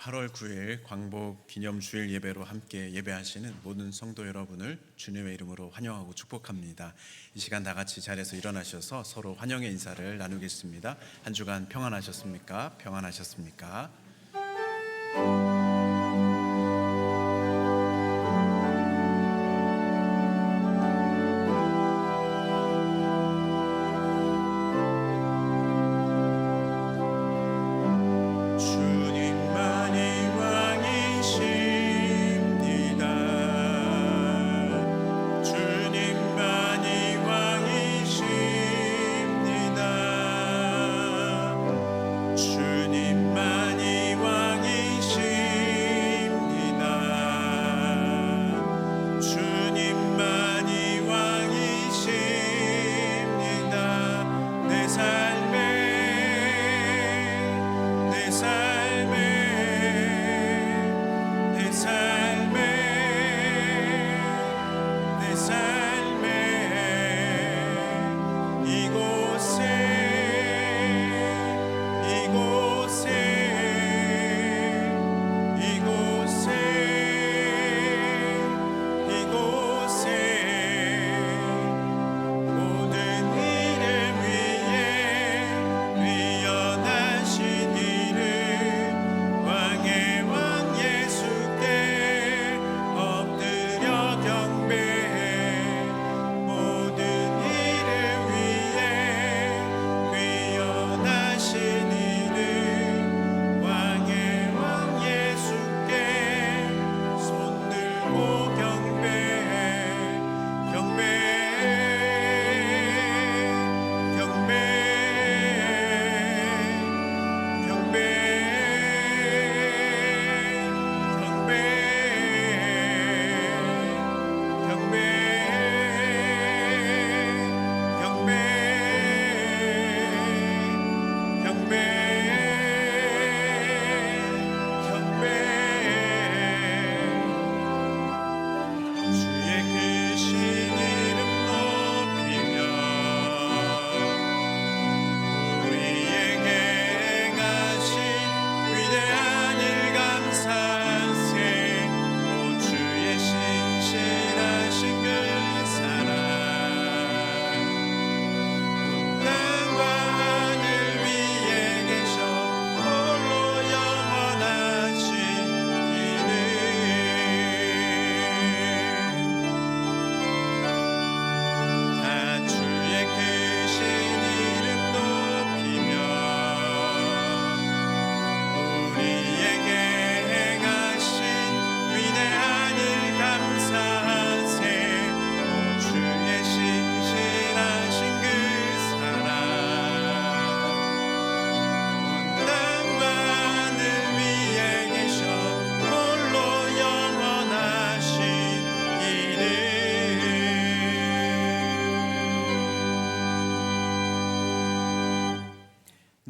8월 9일 광복 기념 주일 예배로 함께 예배하시는 모든 성도 여러분을 주님의 이름으로 환영하고 축복합니다. 이 시간 다 같이 자리에서 일어나셔서 서로 환영의 인사를 나누겠습니다. 한 주간 평안하셨습니까? 평안하셨습니까?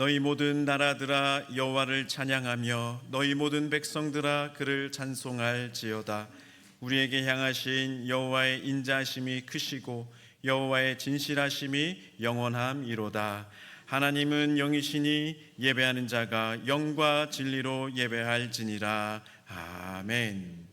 너희 모든 나라들아 여호와를 찬양하며 너희 모든 백성들아 그를 찬송할지어다. 우리에게 향하신 여호와의 인자하심이 크시고 여호와의 진실하심이 영원함이로다. 하나님은 영이시니 예배하는 자가 영과 진리로 예배할지니라. 아멘.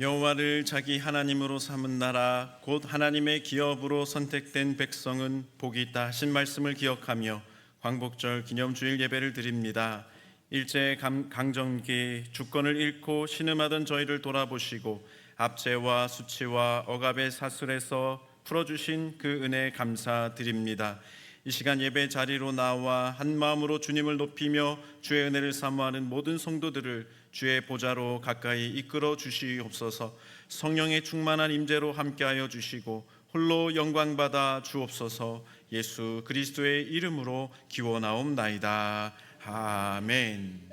여호와를 자기 하나님으로 삼은 나라 곧 하나님의 기업으로 선택된 백성은 복이 있다 하신 말씀을 기억하며 광복절 기념주일 예배를 드립니다. 일제 강점기 주권을 잃고 신음하던 저희를 돌아보시고 압제와 수치와 억압의 사슬에서 풀어주신 그 은혜 감사드립니다. 이 시간 예배 자리로 나와 한 마음으로 주님을 높이며 주의 은혜를 사모하는 모든 성도들을 주의 보좌로 가까이 이끌어 주시옵소서. 성령의 충만한 임재로 함께하여 주시고 홀로 영광 받아 주옵소서. 예수 그리스도의 이름으로 기원하옵나이다. 아멘.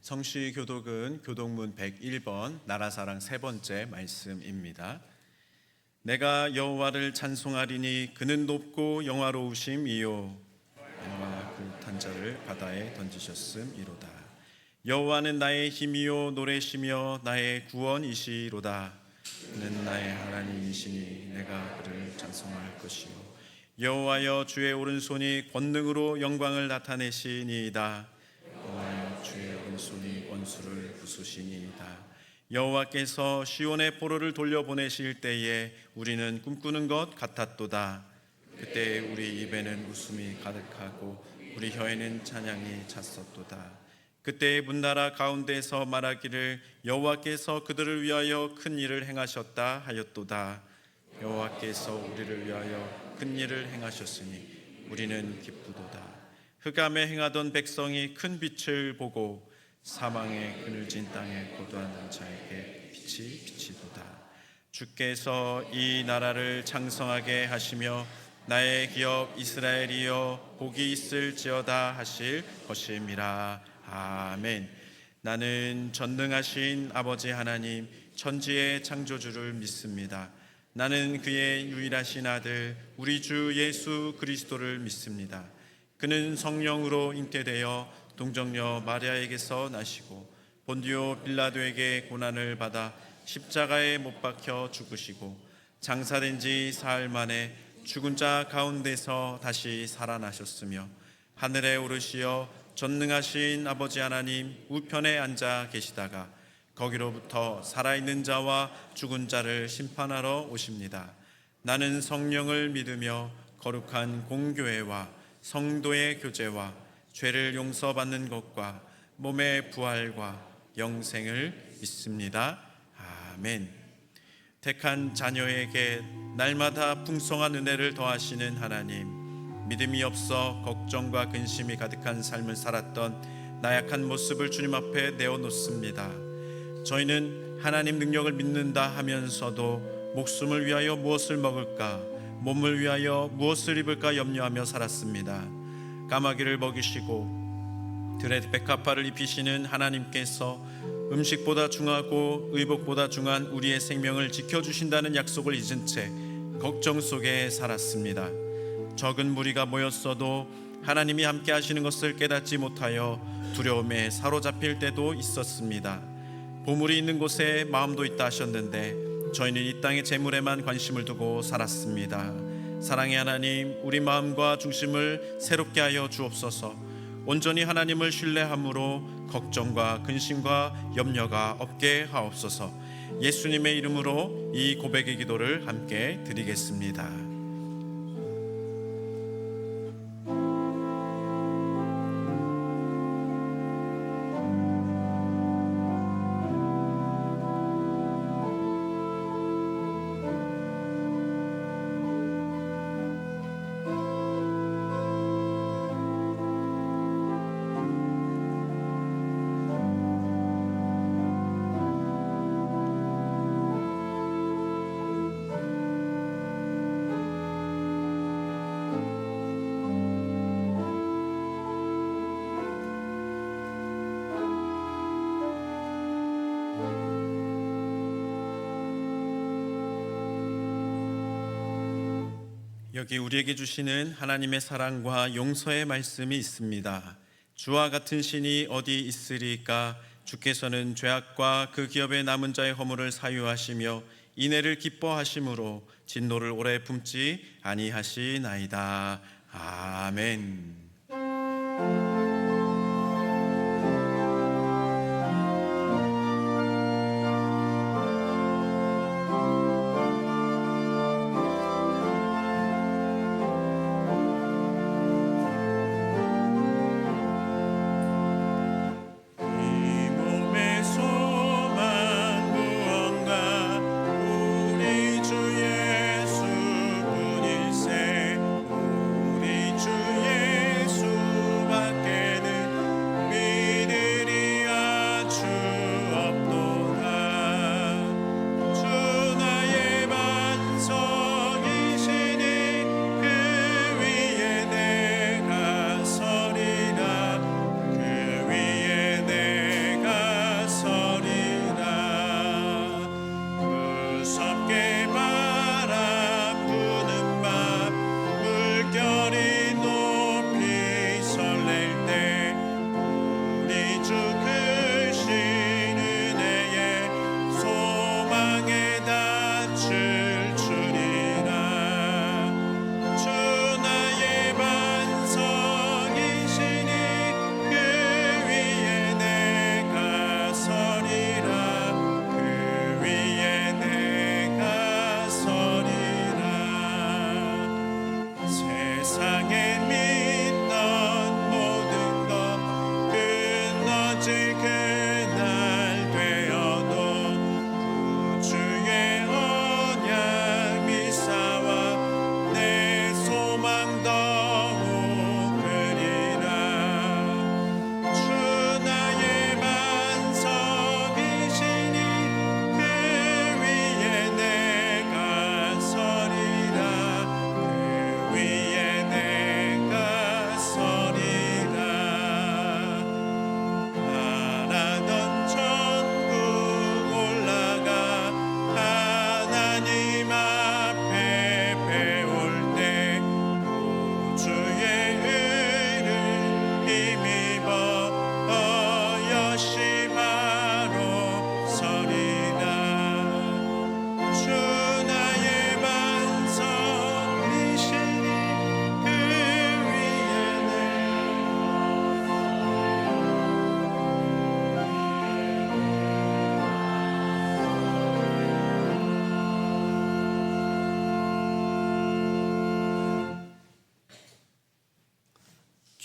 성시 교독은 교독문 101번 나라사랑 세 번째 말씀입니다. 내가 여호와를 찬송하리니 그는 높고 영화로우심이요 영화 그 탄자를 바다에 던지셨음이로다. 여호와는 나의 힘이요 노래시며 나의 구원이시로다. 그는 나의 하나님이시니 내가 그를 찬송할 것이요 여호와여 주의 오른손이 권능으로 영광을 나타내시니이다. 여호와여 주의 오른손이 원수를 부수시니이다. 여호와께서 시온의 포로를 돌려보내실 때에 우리는 꿈꾸는 것 같았도다. 그때 우리 입에는 웃음이 가득하고 우리 혀에는 찬양이 찼었도다. 그때 문나라 가운데서 말하기를 여호와께서 그들을 위하여 큰 일을 행하셨다 하였도다. 여호와께서 우리를 위하여 큰 일을 행하셨으니 우리는 기쁘도다. 흑암에 행하던 백성이 큰 빛을 보고 사망의 그늘진 땅에 고도하는 자에게 빛이 비치도다. 주께서 이 나라를 창성하게 하시며 나의 기업 이스라엘이여 복이 있을지어다 하실 것임이라. 아멘. 나는 전능하신 아버지 하나님 천지의 창조주를 믿습니다. 나는 그의 유일하신 아들 우리 주 예수 그리스도를 믿습니다. 그는 성령으로 잉태되어 동정녀 마리아에게서 나시고 본디오 빌라도에게 고난을 받아 십자가에 못 박혀 죽으시고 장사된 지 사흘 만에 죽은 자 가운데서 다시 살아나셨으며 하늘에 오르시어 전능하신 아버지 하나님 우편에 앉아 계시다가 거기로부터 살아있는 자와 죽은 자를 심판하러 오십니다. 나는 성령을 믿으며 거룩한 공교회와 성도의 교제와 죄를 용서받는 것과 몸의 부활과 영생을 믿습니다. 아멘. 택한 자녀에게 날마다 풍성한 은혜를 더하시는 하나님, 믿음이 없어 걱정과 근심이 가득한 삶을 살았던 나약한 모습을 주님 앞에 내어놓습니다. 저희는 하나님 능력을 믿는다 하면서도 목숨을 위하여 무엇을 먹을까, 몸을 위하여 무엇을 입을까 염려하며 살았습니다. 까마귀를 먹이시고 들의 백합화를 입히시는 하나님께서 음식보다 중하고 의복보다 중한 우리의 생명을 지켜주신다는 약속을 잊은 채 걱정 속에 살았습니다. 적은 무리가 모였어도 하나님이 함께 하시는 것을 깨닫지 못하여 두려움에 사로잡힐 때도 있었습니다. 보물이 있는 곳에 마음도 있다 하셨는데 저희는 이 땅의 재물에만 관심을 두고 살았습니다. 사랑의 하나님, 우리 마음과 중심을 새롭게 하여 주옵소서. 온전히 하나님을 신뢰함으로 걱정과 근심과 염려가 없게 하옵소서. 예수님의 이름으로 이 고백의 기도를 함께 드리겠습니다. 여기 우리에게 주시는 하나님의 사랑과 용서의 말씀이 있습니다. 주와 같은 신이 어디 있으리까? 주께서는 죄악과 그 기업에 남은 자의 허물을 사유하시며 인애를 기뻐하심으로 진노를 오래 품지 아니하시나이다. 아멘.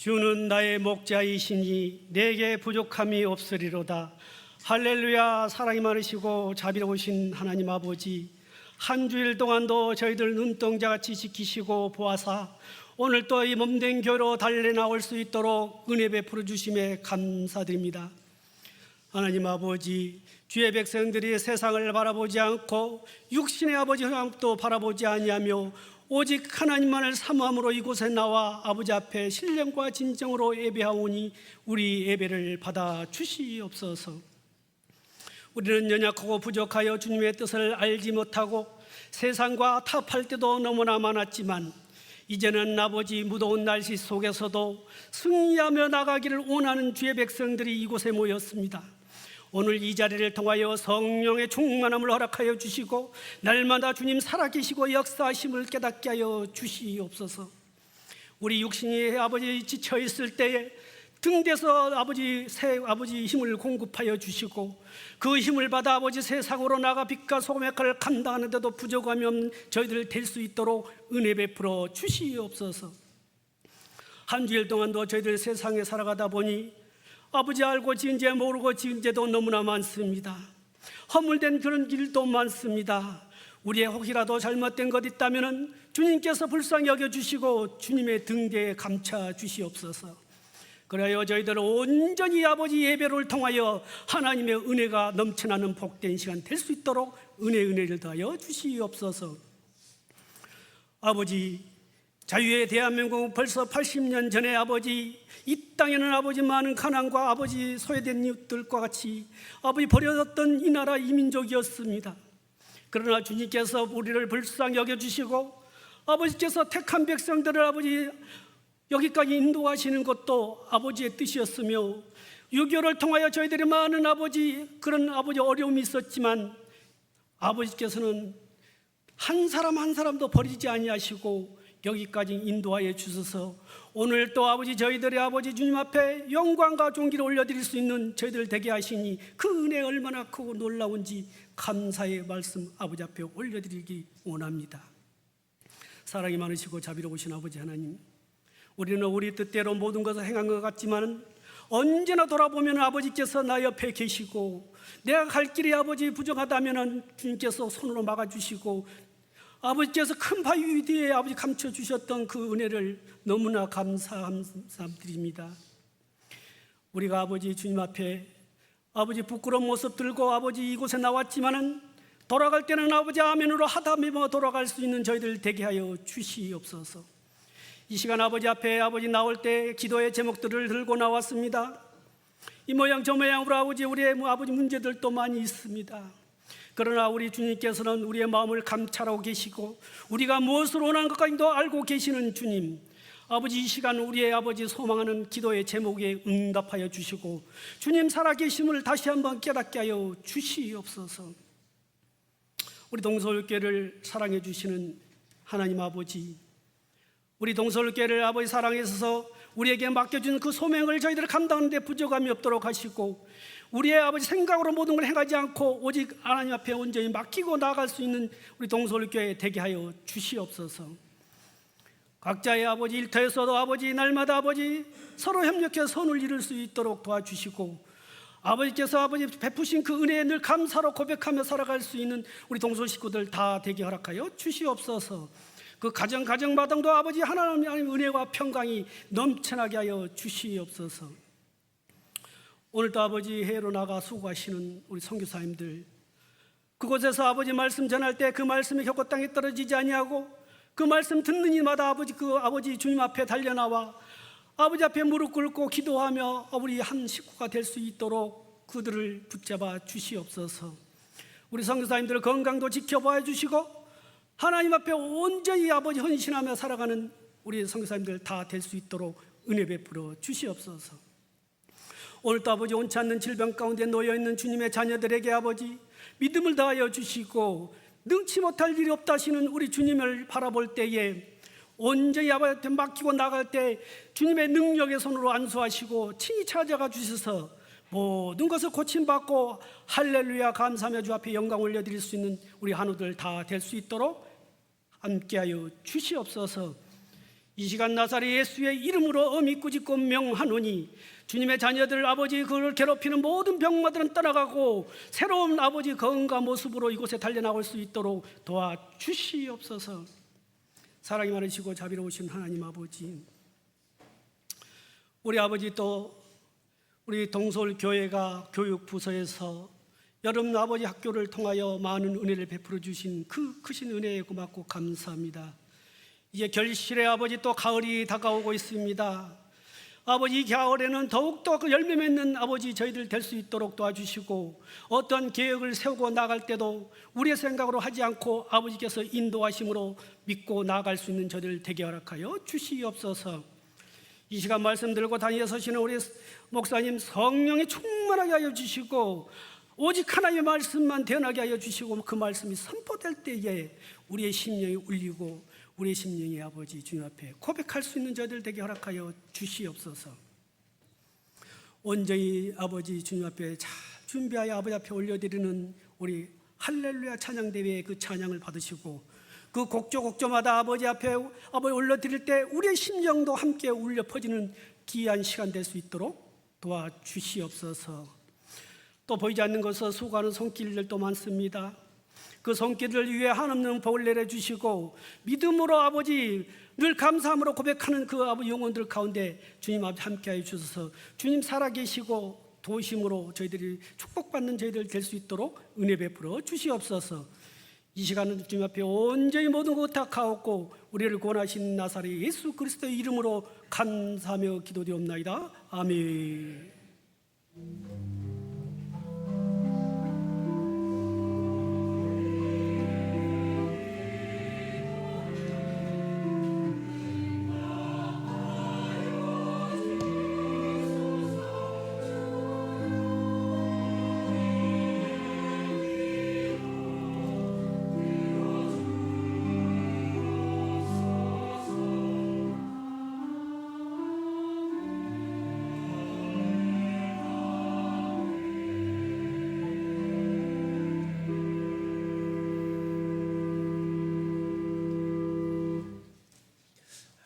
주는 나의 목자이시니 내게 부족함이 없으리로다. 할렐루야. 사랑이 많으시고 자비로우신 하나님 아버지, 한 주일 동안도 저희들 눈동자같이 지키시고 보아사 오늘 또 이 몸된 교회로 달려나올 수 있도록 은혜 베풀어 주심에 감사드립니다. 하나님 아버지, 주의 백성들이 세상을 바라보지 않고 육신의 아버지 형상도 바라보지 아니하며 오직 하나님만을 사모함으로 이곳에 나와 아버지 앞에 신령과 진정으로 예배하오니 우리 예배를 받아 주시옵소서. 우리는 연약하고 부족하여 주님의 뜻을 알지 못하고 세상과 타협할 때도 너무나 많았지만 이제는 아버지 무더운 날씨 속에서도 승리하며 나가기를 원하는 주의 백성들이 이곳에 모였습니다. 오늘 이 자리를 통하여 성령의 충만함을 허락하여 주시고 날마다 주님 살아계시고 역사하심을 깨닫게 하여 주시옵소서. 우리 육신이 아버지 지쳐 있을 때에 등대서 아버지 힘을 공급하여 주시고 그 힘을 받아 아버지 세상으로 나가 빛과 소금의 역할을 감당하는데도 부족함이 없는 저희들 될 수 있도록 은혜 베풀어 주시옵소서. 한 주일 동안도 저희들 세상에 살아가다 보니 아버지 알고 지은 죄 모르고 지은 죄도 너무나 많습니다. 허물된 그런 길도 많습니다. 우리의 혹이라도 잘못된 것 있다면 주님께서 불쌍히 여겨주시고 주님의 등대에 감차 주시옵소서. 그래야 저희들 온전히 아버지 예배를 통하여 하나님의 은혜가 넘쳐나는 복된 시간 될 수 있도록 은혜를 더하여 주시옵소서. 아버지, 자유의 대한민국 벌써 80년 전에 아버지 이 땅에는 아버지 많은 가난과 아버지 소외된 이웃들과 같이 아버지 버려졌던 이 나라 이 민족이었습니다. 그러나 주님께서 우리를 불쌍히 여겨주시고 아버지께서 택한 백성들을 아버지 여기까지 인도하시는 것도 아버지의 뜻이었으며 6.25를 통하여 저희들이 많은 아버지 그런 아버지 어려움이 있었지만 아버지께서는 한 사람 한 사람도 버리지 아니하시고 여기까지 인도하여 주셔서 오늘 또 아버지 저희들의 아버지 주님 앞에 영광과 존귀를 올려드릴 수 있는 저희들 되게 하시니 그 은혜 얼마나 크고 놀라운지 감사의 말씀 아버지 앞에 올려드리기 원합니다. 사랑이 많으시고 자비로우신 아버지 하나님, 우리는 우리 뜻대로 모든 것을 행한 것 같지만 언제나 돌아보면 아버지께서 나 옆에 계시고 내가 갈 길이 아버지 부정하다면 주님께서 손으로 막아주시고 아버지께서 큰 바위 뒤에 아버지 감춰주셨던 그 은혜를 너무나 감사드립니다. 우리가 아버지 주님 앞에 아버지 부끄러운 모습 들고 아버지 이곳에 나왔지만은 돌아갈 때는 아버지 아멘으로 하다메며 돌아갈 수 있는 저희들 되게 하여 주시옵소서. 이 시간 아버지 앞에 아버지 나올 때 기도의 제목들을 들고 나왔습니다. 이 모양 저 모양으로 아버지 우리의 아버지 문제들도 많이 있습니다. 그러나 우리 주님께서는 우리의 마음을 감찰하고 계시고 우리가 무엇을 원하는 것까지도 알고 계시는 주님, 아버지 이 시간 우리의 아버지 소망하는 기도의 제목에 응답하여 주시고 주님 살아계심을 다시 한번 깨닫게 하여 주시옵소서. 우리 동서울교회를 사랑해 주시는 하나님 아버지, 우리 동서울교회를 아버지 사랑해 주셔서 우리에게 맡겨준 그 소명을 저희들 감당하는 데 부족함이 없도록 하시고 우리의 아버지 생각으로 모든 걸 행하지 않고 오직 하나님 앞에 온전히 맡기고 나아갈 수 있는 우리 동서울교회 되게 하여 주시옵소서. 각자의 아버지 일터에서도 아버지 날마다 아버지 서로 협력해서 선을 이룰 수 있도록 도와주시고 아버지께서 아버지 베푸신 그 은혜에 늘 감사로 고백하며 살아갈 수 있는 우리 동서울 식구들 다 되게 허락하여 주시옵소서. 그 가정마당도 아버지 하나님의 은혜와 평강이 넘쳐나게 하여 주시옵소서. 오늘도 아버지 해외로 나가 수고하시는 우리 선교사님들, 그곳에서 아버지 말씀 전할 때 그 말씀이 혀고 땅에 떨어지지 아니하고 그 말씀 듣는 이마다 아버지 주님 앞에 달려나와 아버지 앞에 무릎 꿇고 기도하며 우리 한 식구가 될 수 있도록 그들을 붙잡아 주시옵소서. 우리 선교사님들 건강도 지켜봐 주시고 하나님 앞에 온전히 아버지 헌신하며 살아가는 우리 선교사님들 다 될 수 있도록 은혜 베풀어 주시옵소서. 오늘도 아버지 원치 않는 질병 가운데 놓여있는 주님의 자녀들에게 아버지 믿음을 다하여 주시고 능치 못할 일이 없다 하시는 우리 주님을 바라볼 때에 온전히 아버지한테 맡기고 나갈 때 주님의 능력의 손으로 안수하시고 친히 찾아가 주셔서 모든 것을 고침받고 할렐루야 감사하며 주 앞에 영광 올려드릴 수 있는 우리 한우들 다 될 수 있도록 함께하여 주시옵소서. 이 시간 나사렛 예수의 이름으로 엄히 꾸짖고 명하노니 주님의 자녀들 아버지 그를 괴롭히는 모든 병마들은 떠나가고 새로운 아버지 건강 모습으로 이곳에 달려나올 수 있도록 도와주시옵소서. 사랑이 많으시고 자비로우신 하나님 아버지, 우리 아버지 또 우리 동솔교회가 교육부서에서 여름 아버지 학교를 통하여 많은 은혜를 베풀어 주신 그 크신 은혜에 고맙고 감사합니다. 이제 결실의 아버지 또 가을이 다가오고 있습니다. 아버지 이 가을에는 더욱더 그 열매 맺는 아버지 저희들 될 수 있도록 도와주시고 어떤 계획을 세우고 나갈 때도 우리의 생각으로 하지 않고 아버지께서 인도하심으로 믿고 나아갈 수 있는 저희들 되게 허락하여 주시옵소서. 이 시간 말씀 들고 다니에 서시는 우리 목사님 성령이 충만하게 하여 주시고 오직 하나님의 말씀만 대언하게 하여 주시고 그 말씀이 선포될 때에 우리의 심령이 울리고 우리의 심령이 아버지 주님 앞에 고백할 수 있는 저희들 되게 허락하여 주시옵소서. 온전히 아버지 주님 앞에 잘 준비하여 아버지 앞에 올려드리는 우리 할렐루야 찬양대회의 그 찬양을 받으시고 그 곡조곡조마다 아버지 앞에 아버지 올려드릴 때 우리의 심령도 함께 울려 퍼지는 귀한 시간 될 수 있도록 도와주시옵소서. 또 보이지 않는 것을 수고하는 손길들도 많습니다. 그 손길을 위해 한없는 복을 내려주시고 믿음으로 아버지 늘 감사함으로 고백하는 그 아버지 영혼들 가운데 주님 앞에 함께하여 주셔서 주님 살아계시고 도우심으로 저희들이 축복받는 저희들 될 수 있도록 은혜 베풀어 주시옵소서. 이 시간은 주님 앞에 온전히 모든 것 탁하옵고 우리를 구원하신 나사렛 예수 그리스도의 이름으로 감사하며 기도드리옵나이다. 아멘.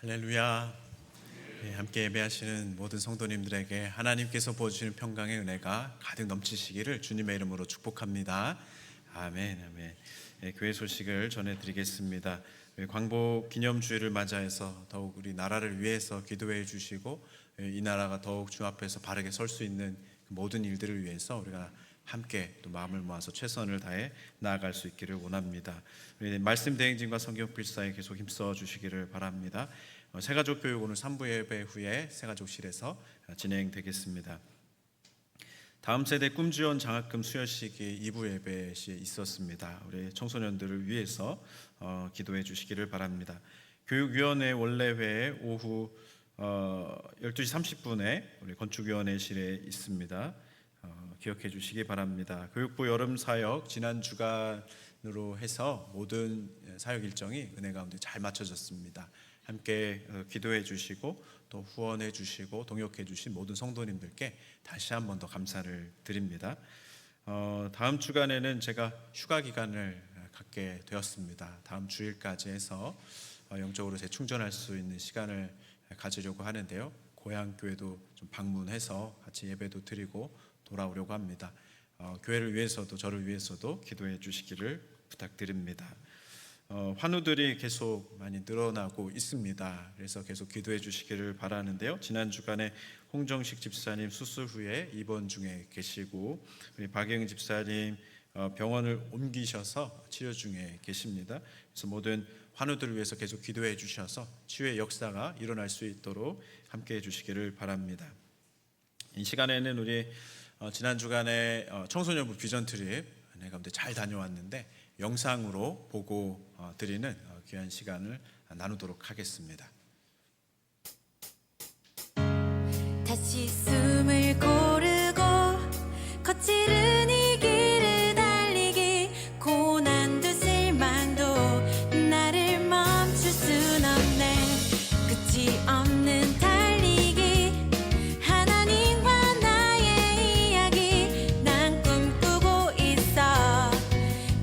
할렐루야. 함께 예배하시는 모든 성도님들에게 하나님께서 부어주시는 평강의 은혜가 가득 넘치시기를 주님의 이름으로 축복합니다. 아멘. 아멘. 교회 소식을 전해드리겠습니다. 광복 기념주일을 맞이해서 더욱 우리 나라를 위해서 기도해 주시고 이 나라가 더욱 주 앞에서 바르게 설 수 있는 모든 일들을 위해서 우리가 함께 또 마음을 모아서 최선을 다해 나아갈 수 있기를 원합니다. 말씀 대행진과 성경 필사에 계속 힘써 주시기를 바랍니다. 새가족 교육 오늘 3부 예배 후에 새가족실에서 진행되겠습니다. 다음 세대 꿈지원 장학금 수여식이 2부 예배에 있었습니다. 우리 청소년들을 위해서 기도해 주시기를 바랍니다. 교육위원회 원래회 오후 12시 30분에 우리 건축위원회실에 있습니다. 기억해 주시기 바랍니다. 교육부 여름사역 지난 주간으로 해서 모든 사역 일정이 은혜 가운데 잘 맞춰졌습니다. 함께 기도해 주시고 또 후원해 주시고 동역해 주신 모든 성도님들께 다시 한 번 더 감사를 드립니다. 다음 주간에는 제가 휴가 기간을 갖게 되었습니다. 다음 주일까지 해서 영적으로 재충전할 수 있는 시간을 가지려고 하는데요. 고향교회도 좀 방문해서 같이 예배도 드리고 돌아오려고 합니다. 교회를 위해서도 저를 위해서도 기도해 주시기를 부탁드립니다. 환우들이 계속 많이 늘어나고 있습니다. 그래서 계속 기도해 주시기를 바라는데요. 지난 주간에 홍정식 집사님 수술 후에 입원 중에 계시고 우리 박영 집사님 병원을 옮기셔서 치료 중에 계십니다. 그래서 모든 환우들을 위해서 계속 기도해 주셔서 치유의 역사가 일어날 수 있도록 함께해 주시기를 바랍니다. 이 시간에는 우리 지난 주간에 청소년부 비전 트립 은혜 가운데 잘 다녀왔는데 영상으로 보고 드리는 귀한 시간을 나누도록 하겠습니다. 다시 숨을 고르고 거칠은 이 길을 달리기 고난도 실망도 나를 멈출 순 없네. 끝이 없는 달리기 하나님과 나의 이야기 난 꿈꾸고 있어.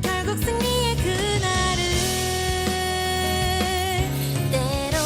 결국 승리의 그날을 때론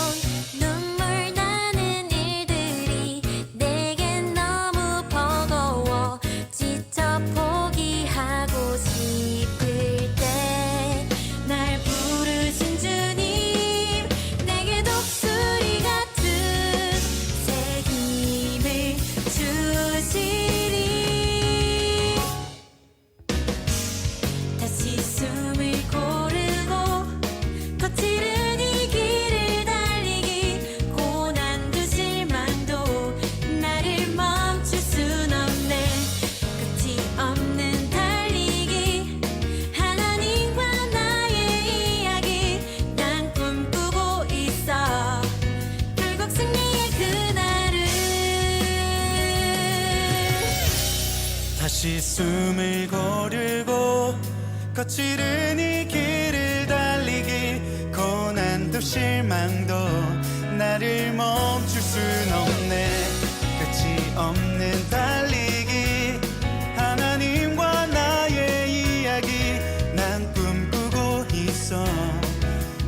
다시 숨을 고르고 거칠은 이 길을 달리기 고난도 실망도 나를 멈출 순 없네 끝이 없는 달리기 하나님과 나의 이야기 난 꿈꾸고 있어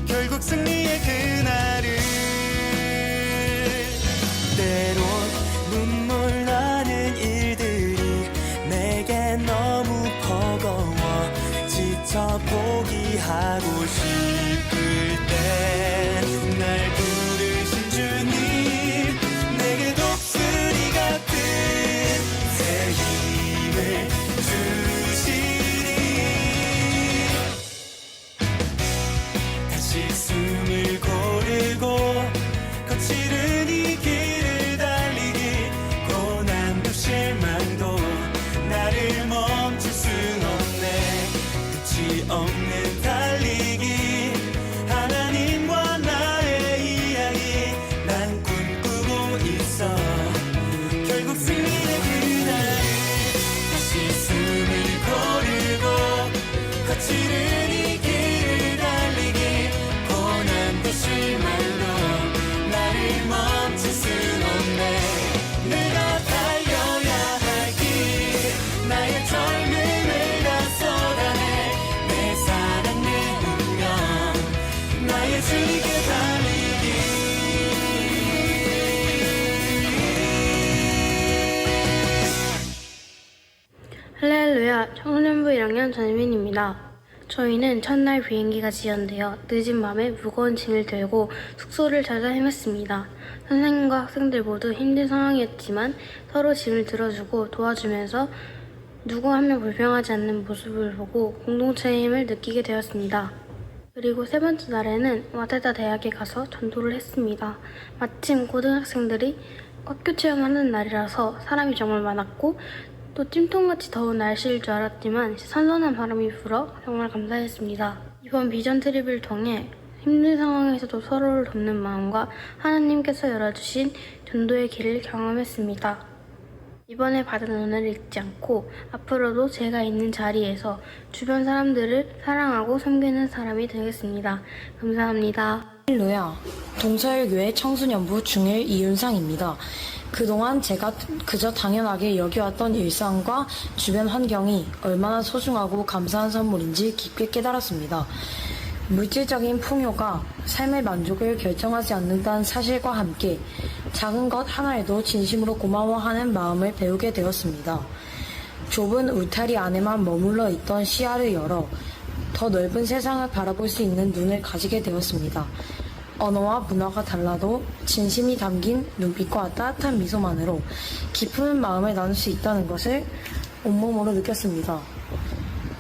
결국 승리의 그날을 때론 눈물 나는 일들이 내게 너무 버거워 지쳐 포기하고 싶을 때 날 부르신 주님 내게 독수리 같은 새 힘을 주시니 다시 숨을 고르고 거칠은 이 길을 달리기 고난도 실망도 나를 멈출 순 없네 끝이 없는 달리기 하나님과 나의 이야기 난 꿈꾸고 있어 결국 승리의 그날을 다시 숨을 고르고 거칠은 이 길을 달리기 고난도 실망도 나를 멈출 순 없네 내가 달려야 할 길 나의 젊음을 다 쏟아내 내 사랑 내 운명 나의 주님께 달리기 할렐루야, 청소년부 1학년 전민입니다. 저희는 첫날 비행기가 지연되어 늦은 밤에 무거운 짐을 들고 숙소를 찾아 헤맸습니다. 선생님과 학생들 모두 힘든 상황이었지만 서로 짐을 들어주고 도와주면서 누구 한 명 불평하지 않는 모습을 보고 공동체의 힘을 느끼게 되었습니다. 그리고 세 번째 날에는 와세다 대학에 가서 전도를 했습니다. 마침 고등학생들이 학교 체험하는 날이라서 사람이 정말 많았고 또 찜통같이 더운 날씨일 줄 알았지만 선선한 바람이 불어 정말 감사했습니다. 이번 비전 트립을 통해 힘든 상황에서도 서로를 돕는 마음과 하나님께서 열어주신 전도의 길을 경험했습니다. 이번에 받은 은혜를 잊지 않고 앞으로도 제가 있는 자리에서 주변 사람들을 사랑하고 섬기는 사람이 되겠습니다. 감사합니다. 할렐루야, 동서일교회 청소년부 중1 이윤상입니다. 그동안 제가 그저 당연하게 여겨왔던 일상과 주변 환경이 얼마나 소중하고 감사한 선물인지 깊게 깨달았습니다. 물질적인 풍요가 삶의 만족을 결정하지 않는다는 사실과 함께 작은 것 하나에도 진심으로 고마워하는 마음을 배우게 되었습니다. 좁은 울타리 안에만 머물러 있던 시야를 열어 더 넓은 세상을 바라볼 수 있는 눈을 가지게 되었습니다. 언어와 문화가 달라도 진심이 담긴 눈빛과 따뜻한 미소만으로 깊은 마음을 나눌 수 있다는 것을 온몸으로 느꼈습니다.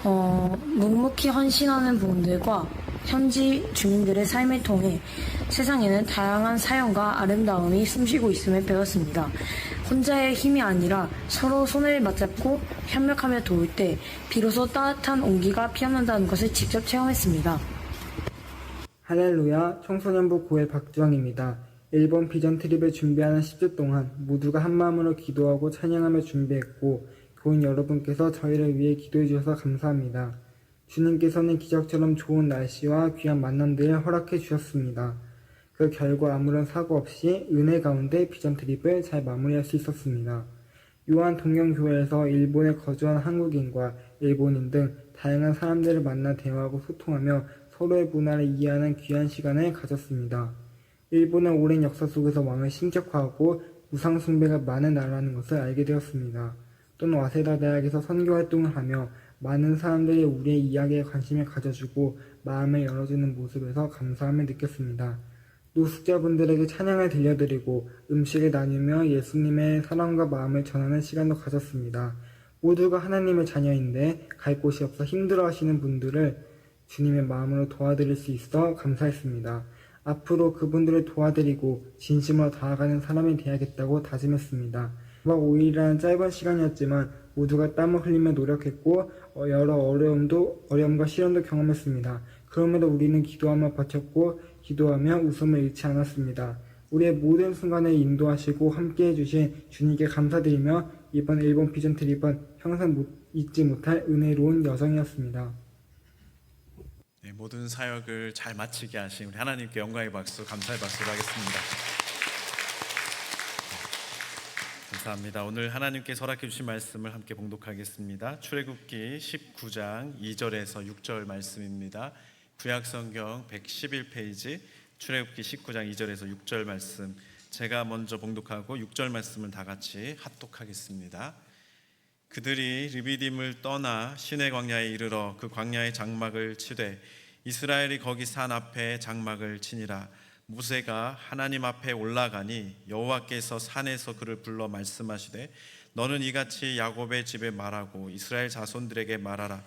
묵묵히 헌신하는 분들과 현지 주민들의 삶을 통해 세상에는 다양한 사연과 아름다움이 숨쉬고 있음을 배웠습니다. 혼자의 힘이 아니라 서로 손을 맞잡고 협력하며 도울 때 비로소 따뜻한 온기가 피어난다는 것을 직접 체험했습니다. 할렐루야, 청소년부 9회 박주영입니다. 일본 비전 트립을 준비하는 10주 동안 모두가 한마음으로 기도하고 찬양하며 준비했고 교인 여러분께서 저희를 위해 기도해 주셔서 감사합니다. 주님께서는 기적처럼 좋은 날씨와 귀한 만남들을 허락해 주셨습니다. 그 결과 아무런 사고 없이 은혜 가운데 비전 트립을 잘 마무리할 수 있었습니다. 요한 동경교회에서 일본에 거주한 한국인과 일본인 등 다양한 사람들을 만나 대화하고 소통하며 서로의 문화를 이해하는 귀한 시간을 가졌습니다. 일본은 오랜 역사 속에서 왕을 신격화하고 우상 숭배가 많은 나라라는 것을 알게 되었습니다. 또는 와세다 대학에서 선교 활동을 하며 많은 사람들이 우리의 이야기에 관심을 가져주고 마음을 열어주는 모습에서 감사함을 느꼈습니다. 노숙자분들에게 찬양을 들려드리고 음식을 나누며 예수님의 사랑과 마음을 전하는 시간도 가졌습니다. 모두가 하나님의 자녀인데 갈 곳이 없어 힘들어하시는 분들을 주님의 마음으로 도와드릴 수 있어 감사했습니다. 앞으로 그분들을 도와드리고 진심으로 다가가는 사람이 되야겠다고 다짐했습니다. 9박 5일이라는 짧은 시간이었지만 모두가 땀을 흘리며 노력했고 여러 어려움과 시련도 경험했습니다. 그럼에도 우리는 기도하며 버텼고 기도하며 웃음을 잃지 않았습니다. 우리의 모든 순간을 인도하시고 함께해 주신 주님께 감사드리며 이번 일본 비전 트립은 평생 잊지 못할 은혜로운 여정이었습니다. 네, 모든 사역을 잘 마치게 하신 우리 하나님께 영광의 박수, 감사의 박수를 하겠습니다. 감사합니다. 오늘 하나님께 허락해 주신 말씀을 함께 봉독하겠습니다. 출애굽기 19장 2절에서 6절 말씀입니다. 구약성경 111페이지 출애굽기 19장 2절에서 6절 말씀, 제가 먼저 봉독하고 6절 말씀을 다 같이 합독하겠습니다. 그들이 르비딤을 떠나 시내 광야에 이르러 그 광야의 장막을 치되 이스라엘이 거기 산 앞에 장막을 치니라. 모세가 하나님 앞에 올라가니 여호와께서 산에서 그를 불러 말씀하시되 너는 이같이 야곱의 집에 말하고 이스라엘 자손들에게 말하라.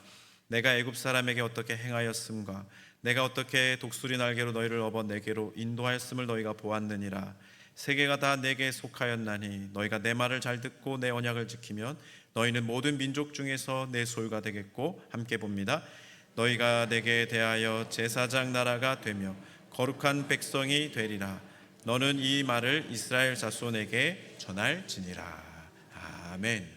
내가 애굽 사람에게 어떻게 행하였음과 내가 어떻게 독수리 날개로 너희를 업어 내게로 인도하였음을 너희가 보았느니라. 세계가 다 내게 속하였나니 너희가 내 말을 잘 듣고 내 언약을 지키면 너희는 모든 민족 중에서 내 소유가 되겠고, 함께 봅니다. 너희가 내게 대하여 제사장 나라가 되며 거룩한 백성이 되리라. 너는 이 말을 이스라엘 자손에게 전할지니라. 아멘.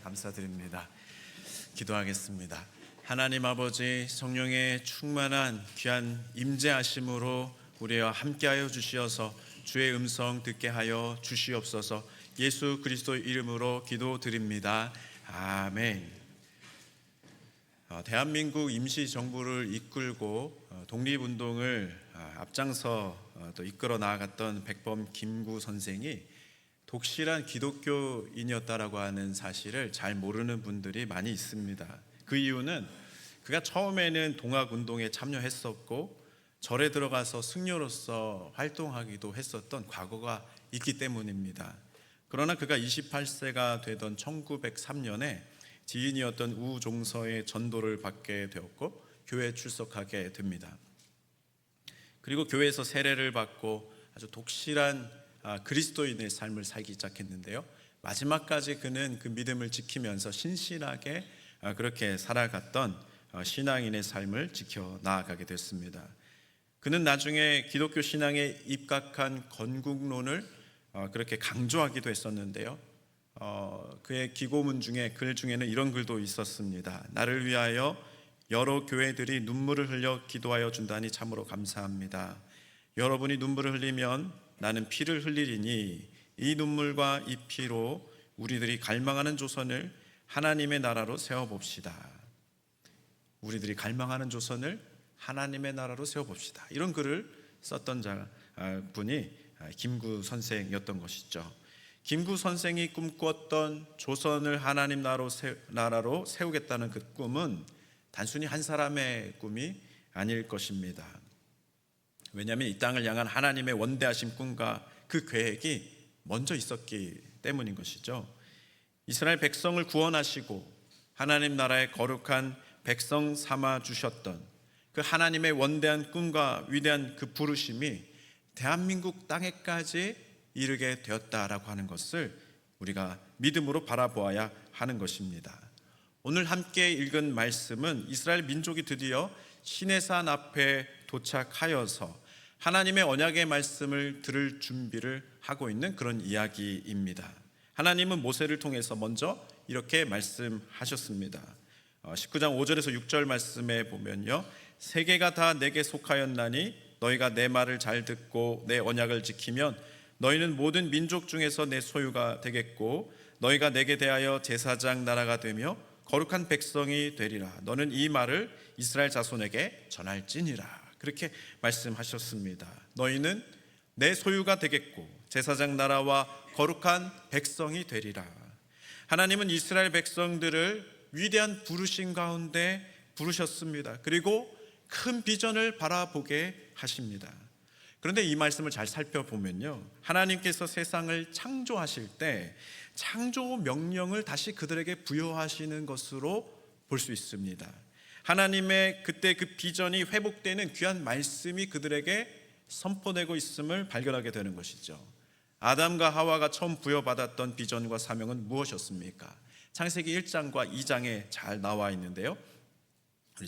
감사드립니다. 기도하겠습니다. 하나님 아버지, 성령의 충만한 귀한 임재하심으로 우리와 함께하여 주시어서 주의 음성 듣게 하여 주시옵소서. 예수 그리스도의 이름으로 기도드립니다. 아멘. 대한민국 임시정부를 이끌고 독립운동을 앞장서 또 이끌어 나아갔던 백범 김구 선생이 독실한 기독교인이었다라고 하는 사실을 잘 모르는 분들이 많이 있습니다. 그 이유는 그가 처음에는 동학운동에 참여했었고 절에 들어가서 승려로서 활동하기도 했었던 과거가 있기 때문입니다. 그러나 그가 28세가 되던 1903년에 지인이었던 우종서의 전도를 받게 되었고 교회에 출석하게 됩니다. 그리고 교회에서 세례를 받고 아주 독실한 그리스도인의 삶을 살기 시작했는데요. 마지막까지 그는 그 믿음을 지키면서 신실하게 그렇게 살아갔던 신앙인의 삶을 지켜 나아가게 됐습니다. 그는 나중에 기독교 신앙에 입각한 건국론을 그렇게 강조하기도 했었는데요. 그의 기고문 중에 글 중에는 이런 글도 있었습니다. 나를 위하여 여러 교회들이 눈물을 흘려 기도하여 준다니 참으로 감사합니다. 여러분이 눈물을 흘리면 나는 피를 흘리리니 이 눈물과 이 피로 우리들이 갈망하는 조선을 하나님의 나라로 세워봅시다. 우리들이 갈망하는 조선을 하나님의 나라로 세워봅시다. 이런 글을 썼던 분이 김구 선생이었던 것이죠. 김구 선생이 꿈꾸었던 조선을 하나님 나라로 세우겠다는 그 꿈은 단순히 한 사람의 꿈이 아닐 것입니다. 왜냐하면 이 땅을 향한 하나님의 원대하신 꿈과 그 계획이 먼저 있었기 때문인 것이죠. 이스라엘 백성을 구원하시고 하나님 나라의 거룩한 백성 삼아 주셨던 그 하나님의 원대한 꿈과 위대한 그 부르심이 대한민국 땅에까지 이르게 되었다라고 하는 것을 우리가 믿음으로 바라보아야 하는 것입니다. 오늘 함께 읽은 말씀은 이스라엘 민족이 드디어 시내산 앞에 도착하여서 하나님의 언약의 말씀을 들을 준비를 하고 있는 그런 이야기입니다. 하나님은 모세를 통해서 먼저 이렇게 말씀하셨습니다. 19장 5절에서 6절 말씀에 보면요, 세계가 다 내게 속하였나니 너희가 내 말을 잘 듣고 내 언약을 지키면 너희는 모든 민족 중에서 내 소유가 되겠고 너희가 내게 대하여 제사장 나라가 되며 거룩한 백성이 되리라. 너는 이 말을 이스라엘 자손에게 전할지니라. 그렇게 말씀하셨습니다. 너희는 내 소유가 되겠고 제사장 나라와 거룩한 백성이 되리라. 하나님은 이스라엘 백성들을 위대한 부르심 가운데 부르셨습니다. 그리고 큰 비전을 바라보게 하십니다. 그런데 이 말씀을 잘 살펴보면요, 하나님께서 세상을 창조하실 때 창조 명령을 다시 그들에게 부여하시는 것으로 볼 수 있습니다. 하나님의 그때 그 비전이 회복되는 귀한 말씀이 그들에게 선포되고 있음을 발견하게 되는 것이죠. 아담과 하와가 처음 부여받았던 비전과 사명은 무엇이었습니까? 창세기 1장과 2장에 잘 나와 있는데요,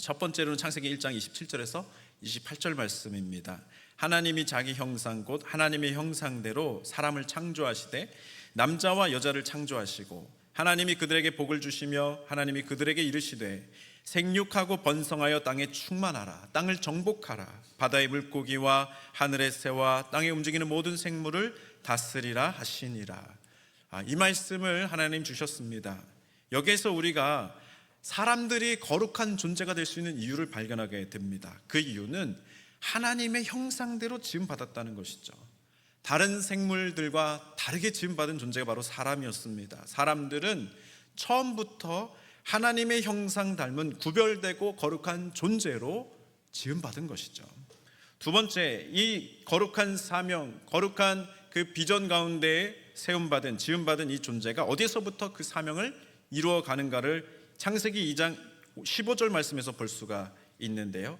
첫 번째로는 창세기 1장 27절에서 28절 말씀입니다. 하나님이 자기 형상 곧 하나님의 형상대로 사람을 창조하시되 남자와 여자를 창조하시고 하나님이 그들에게 복을 주시며 하나님이 그들에게 이르시되 생육하고 번성하여 땅에 충만하라. 땅을 정복하라. 바다의 물고기와 하늘의 새와 땅에 움직이는 모든 생물을 다스리라 하시니라. 이 말씀을 하나님 주셨습니다. 여기에서 우리가 사람들이 거룩한 존재가 될 수 있는 이유를 발견하게 됩니다. 그 이유는 하나님의 형상대로 지음받았다는 것이죠. 다른 생물들과 다르게 지음받은 존재가 바로 사람이었습니다. 사람들은 처음부터 하나님의 형상 닮은 구별되고 거룩한 존재로 지음받은 것이죠. 두 번째, 이 거룩한 사명, 거룩한 그 비전 가운데 세움받은, 지음받은 이 존재가 어디서부터 그 사명을 이루어가는가를 창세기 2장 15절 말씀에서 볼 수가 있는데요,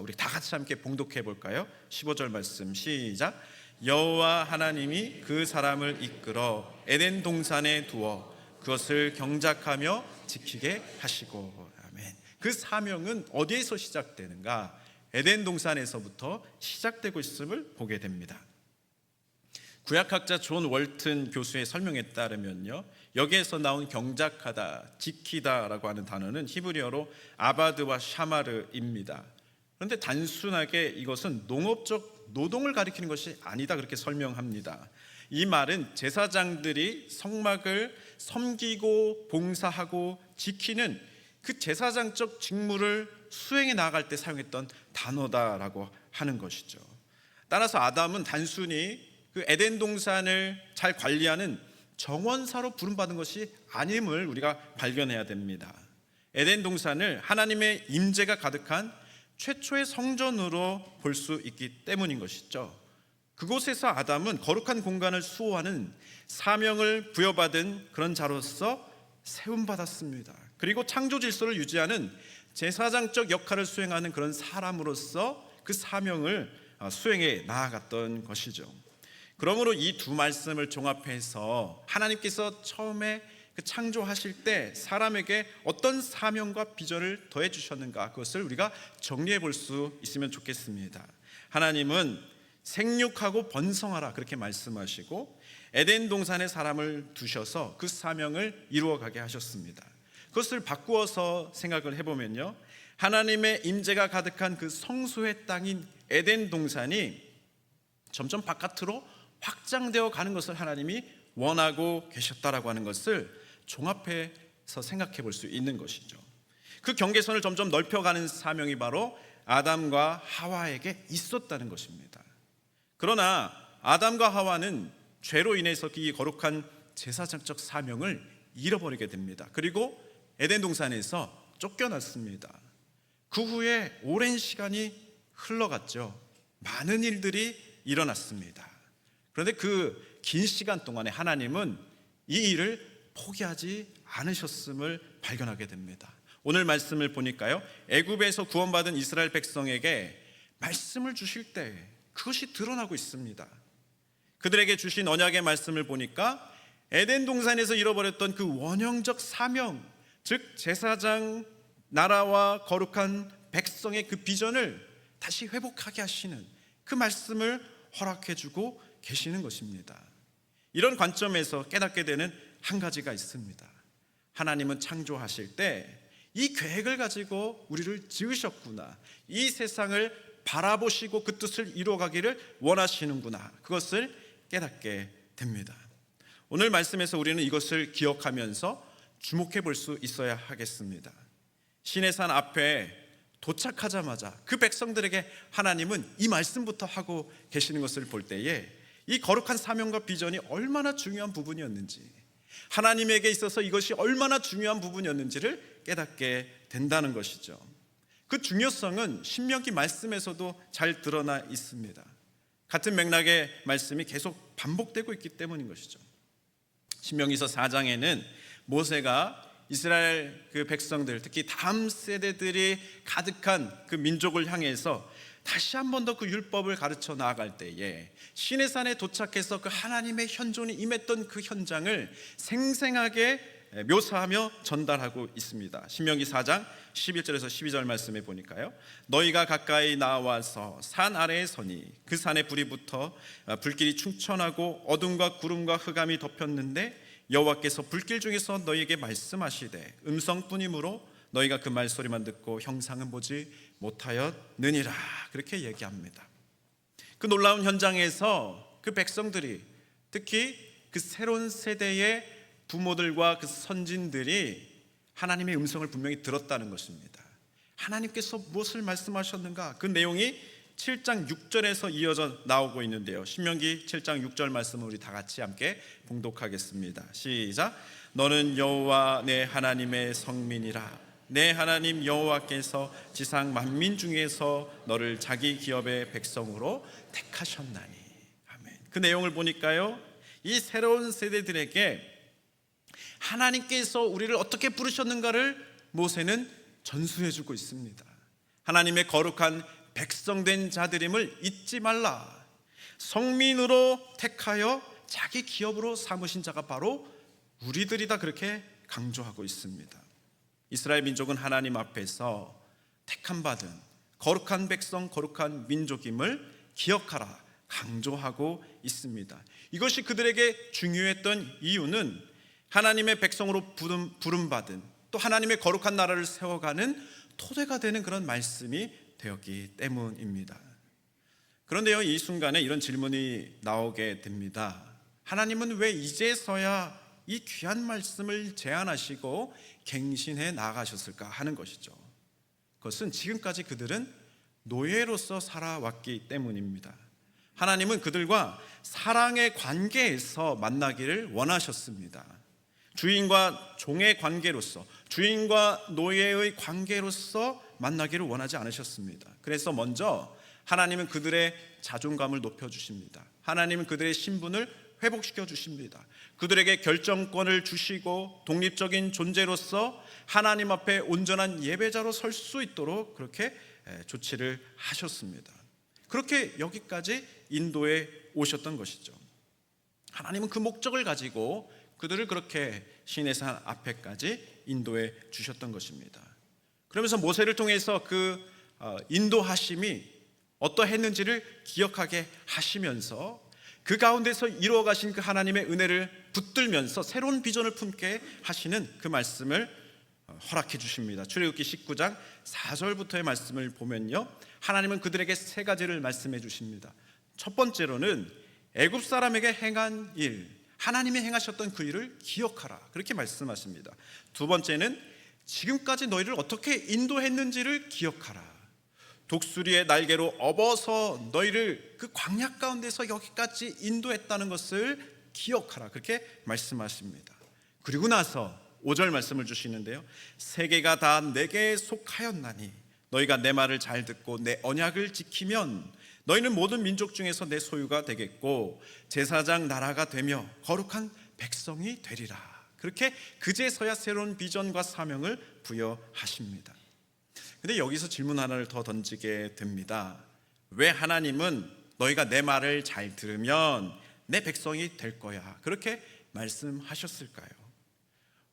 우리 다 같이 함께 봉독해 볼까요? 15절 말씀 시작. 여호와 하나님이 그 사람을 이끌어 에덴 동산에 두어 그것을 경작하며 지키게 하시고. 아멘. 그 사명은 어디에서 시작되는가? 에덴 동산에서부터 시작되고 있음을 보게 됩니다. 구약학자 존 월튼 교수의 설명에 따르면요, 여기에서 나온 경작하다, 지키다라고 하는 단어는 히브리어로 아바드와 샤마르입니다. 그런데 단순하게 이것은 농업적 노동을 가리키는 것이 아니다, 그렇게 설명합니다. 이 말은 제사장들이 성막을 섬기고 봉사하고 지키는 그 제사장적 직무를 수행해 나아갈 때 사용했던 단어다라고 하는 것이죠. 따라서 아담은 단순히 그 에덴 동산을 잘 관리하는 정원사로 부름받은 것이 아님을 우리가 발견해야 됩니다. 에덴 동산을 하나님의 임재가 가득한 최초의 성전으로 볼 수 있기 때문인 것이죠. 그곳에서 아담은 거룩한 공간을 수호하는 사명을 부여받은 그런 자로서 세움받았습니다. 그리고 창조 질서를 유지하는 제사장적 역할을 수행하는 그런 사람으로서 그 사명을 수행해 나아갔던 것이죠. 그러므로 이 두 말씀을 종합해서 하나님께서 처음에 그 창조하실 때 사람에게 어떤 사명과 비전을 더해 주셨는가, 그것을 우리가 정리해 볼 수 있으면 좋겠습니다. 하나님은 생육하고 번성하라 그렇게 말씀하시고 에덴 동산에 사람을 두셔서 그 사명을 이루어가게 하셨습니다. 그것을 바꾸어서 생각을 해보면요, 하나님의 임재가 가득한 그 성소의 땅인 에덴 동산이 점점 바깥으로 확장되어 가는 것을 하나님이 원하고 계셨다라고 하는 것을 종합해서 생각해 볼 수 있는 것이죠. 그 경계선을 점점 넓혀가는 사명이 바로 아담과 하와에게 있었다는 것입니다. 그러나 아담과 하와는 죄로 인해서 이 거룩한 제사장적 사명을 잃어버리게 됩니다. 그리고 에덴 동산에서 쫓겨났습니다. 그 후에 오랜 시간이 흘러갔죠. 많은 일들이 일어났습니다. 그런데 그 긴 시간 동안에 하나님은 이 일을 포기하지 않으셨음을 발견하게 됩니다. 오늘 말씀을 보니까요, 애굽에서 구원받은 이스라엘 백성에게 말씀을 주실 때 그것이 드러나고 있습니다. 그들에게 주신 언약의 말씀을 보니까 에덴 동산에서 잃어버렸던 그 원형적 사명, 즉 제사장 나라와 거룩한 백성의 그 비전을 다시 회복하게 하시는 그 말씀을 허락해주고 계시는 것입니다. 이런 관점에서 깨닫게 되는 한 가지가 있습니다. 하나님은 창조하실 때 이 계획을 가지고 우리를 지으셨구나, 이 세상을 바라보시고 그 뜻을 이루어가기를 원하시는구나, 그것을 깨닫게 됩니다. 오늘 말씀에서 우리는 이것을 기억하면서 주목해 볼 수 있어야 하겠습니다. 시내산 앞에 도착하자마자 그 백성들에게 하나님은 이 말씀부터 하고 계시는 것을 볼 때에 이 거룩한 사명과 비전이 얼마나 중요한 부분이었는지, 하나님에게 있어서 이것이 얼마나 중요한 부분이었는지를 깨닫게 된다는 것이죠. 그 중요성은 신명기 말씀에서도 잘 드러나 있습니다. 같은 맥락의 말씀이 계속 반복되고 있기 때문인 것이죠. 신명기서 4장에는 모세가 이스라엘 그 백성들, 특히 다음 세대들이 가득한 그 민족을 향해서 다시 한 번 더 그 율법을 가르쳐 나아갈 때에 시내산에 도착해서 그 하나님의 현존이 임했던 그 현장을 생생하게 묘사하며 전달하고 있습니다. 신명기 4장 11절에서 12절 말씀에 보니까요, 너희가 가까이 나와서 산 아래에 서니 그 산에 불이 붙어 불길이 충천하고 어둠과 구름과 흑암이 덮였는데 여호와께서 불길 중에서 너희에게 말씀하시되 음성뿐이므로 너희가 그 말소리만 듣고 형상은 보지 못하였느니라, 그렇게 얘기합니다. 그 놀라운 현장에서 그 백성들이, 특히 그 새로운 세대의 부모들과 그 선진들이 하나님의 음성을 분명히 들었다는 것입니다. 하나님께서 무엇을 말씀하셨는가, 그 내용이 7장 6절에서 이어져 나오고 있는데요, 신명기 7장 6절 말씀을 우리 다 같이 함께 봉독하겠습니다. 시작. 너는 여호와 내 하나님의 성민이라. 내 하나님 여호와께서 지상 만민 중에서 너를 자기 기업의 백성으로 택하셨나니. 아멘. 그 내용을 보니까요, 이 새로운 세대들에게 하나님께서 우리를 어떻게 부르셨는가를 모세는 전수해주고 있습니다. 하나님의 거룩한 백성된 자들임을 잊지 말라. 성민으로 택하여 자기 기업으로 삼으신 자가 바로 우리들이다, 그렇게 강조하고 있습니다. 이스라엘 민족은 하나님 앞에서 택함받은 거룩한 백성, 거룩한 민족임을 기억하라, 강조하고 있습니다. 이것이 그들에게 중요했던 이유는 하나님의 백성으로 부름받은, 또 하나님의 거룩한 나라를 세워가는 토대가 되는 그런 말씀이 되었기 때문입니다. 그런데요, 이 순간에 이런 질문이 나오게 됩니다. 하나님은 왜 이제서야 이 귀한 말씀을 제안하시고 갱신해 나가셨을까 하는 것이죠. 그것은 지금까지 그들은 노예로서 살아왔기 때문입니다. 하나님은 그들과 사랑의 관계에서 만나기를 원하셨습니다. 주인과 종의 관계로서, 주인과 노예의 관계로서 만나기를 원하지 않으셨습니다. 그래서 먼저 하나님은 그들의 자존감을 높여주십니다. 하나님은 그들의 신분을 회복시켜 주십니다. 그들에게 결정권을 주시고 독립적인 존재로서 하나님 앞에 온전한 예배자로 설 수 있도록 그렇게 조치를 하셨습니다. 그렇게 여기까지 인도해 오셨던 것이죠. 하나님은 그 목적을 가지고 그들을 그렇게 시내 산 앞에까지 인도해 주셨던 것입니다. 그러면서 모세를 통해서 그 인도하심이 어떠했는지를 기억하게 하시면서 그 가운데서 이루어 가신 그 하나님의 은혜를 붙들면서 새로운 비전을 품게 하시는 그 말씀을 허락해 주십니다. 출애굽기 19장 4절부터의 말씀을 보면요, 하나님은 그들에게 세 가지를 말씀해 주십니다. 첫 번째로는 애굽 사람에게 행한 일, 하나님이 행하셨던 그 일을 기억하라, 그렇게 말씀하십니다. 두 번째는 지금까지 너희를 어떻게 인도했는지를 기억하라. 독수리의 날개로 업어서 너희를 그 광야 가운데서 여기까지 인도했다는 것을 기억하라, 그렇게 말씀하십니다. 그리고 나서 5절 말씀을 주시는데요, 세계가 다 내게 속하였나니 너희가 내 말을 잘 듣고 내 언약을 지키면 너희는 모든 민족 중에서 내 소유가 되겠고 제사장 나라가 되며 거룩한 백성이 되리라. 그렇게 그제서야 새로운 비전과 사명을 부여하십니다. 근데 여기서 질문 하나를 더 던지게 됩니다. 왜 하나님은 너희가 내 말을 잘 들으면 내 백성이 될 거야, 그렇게 말씀하셨을까요?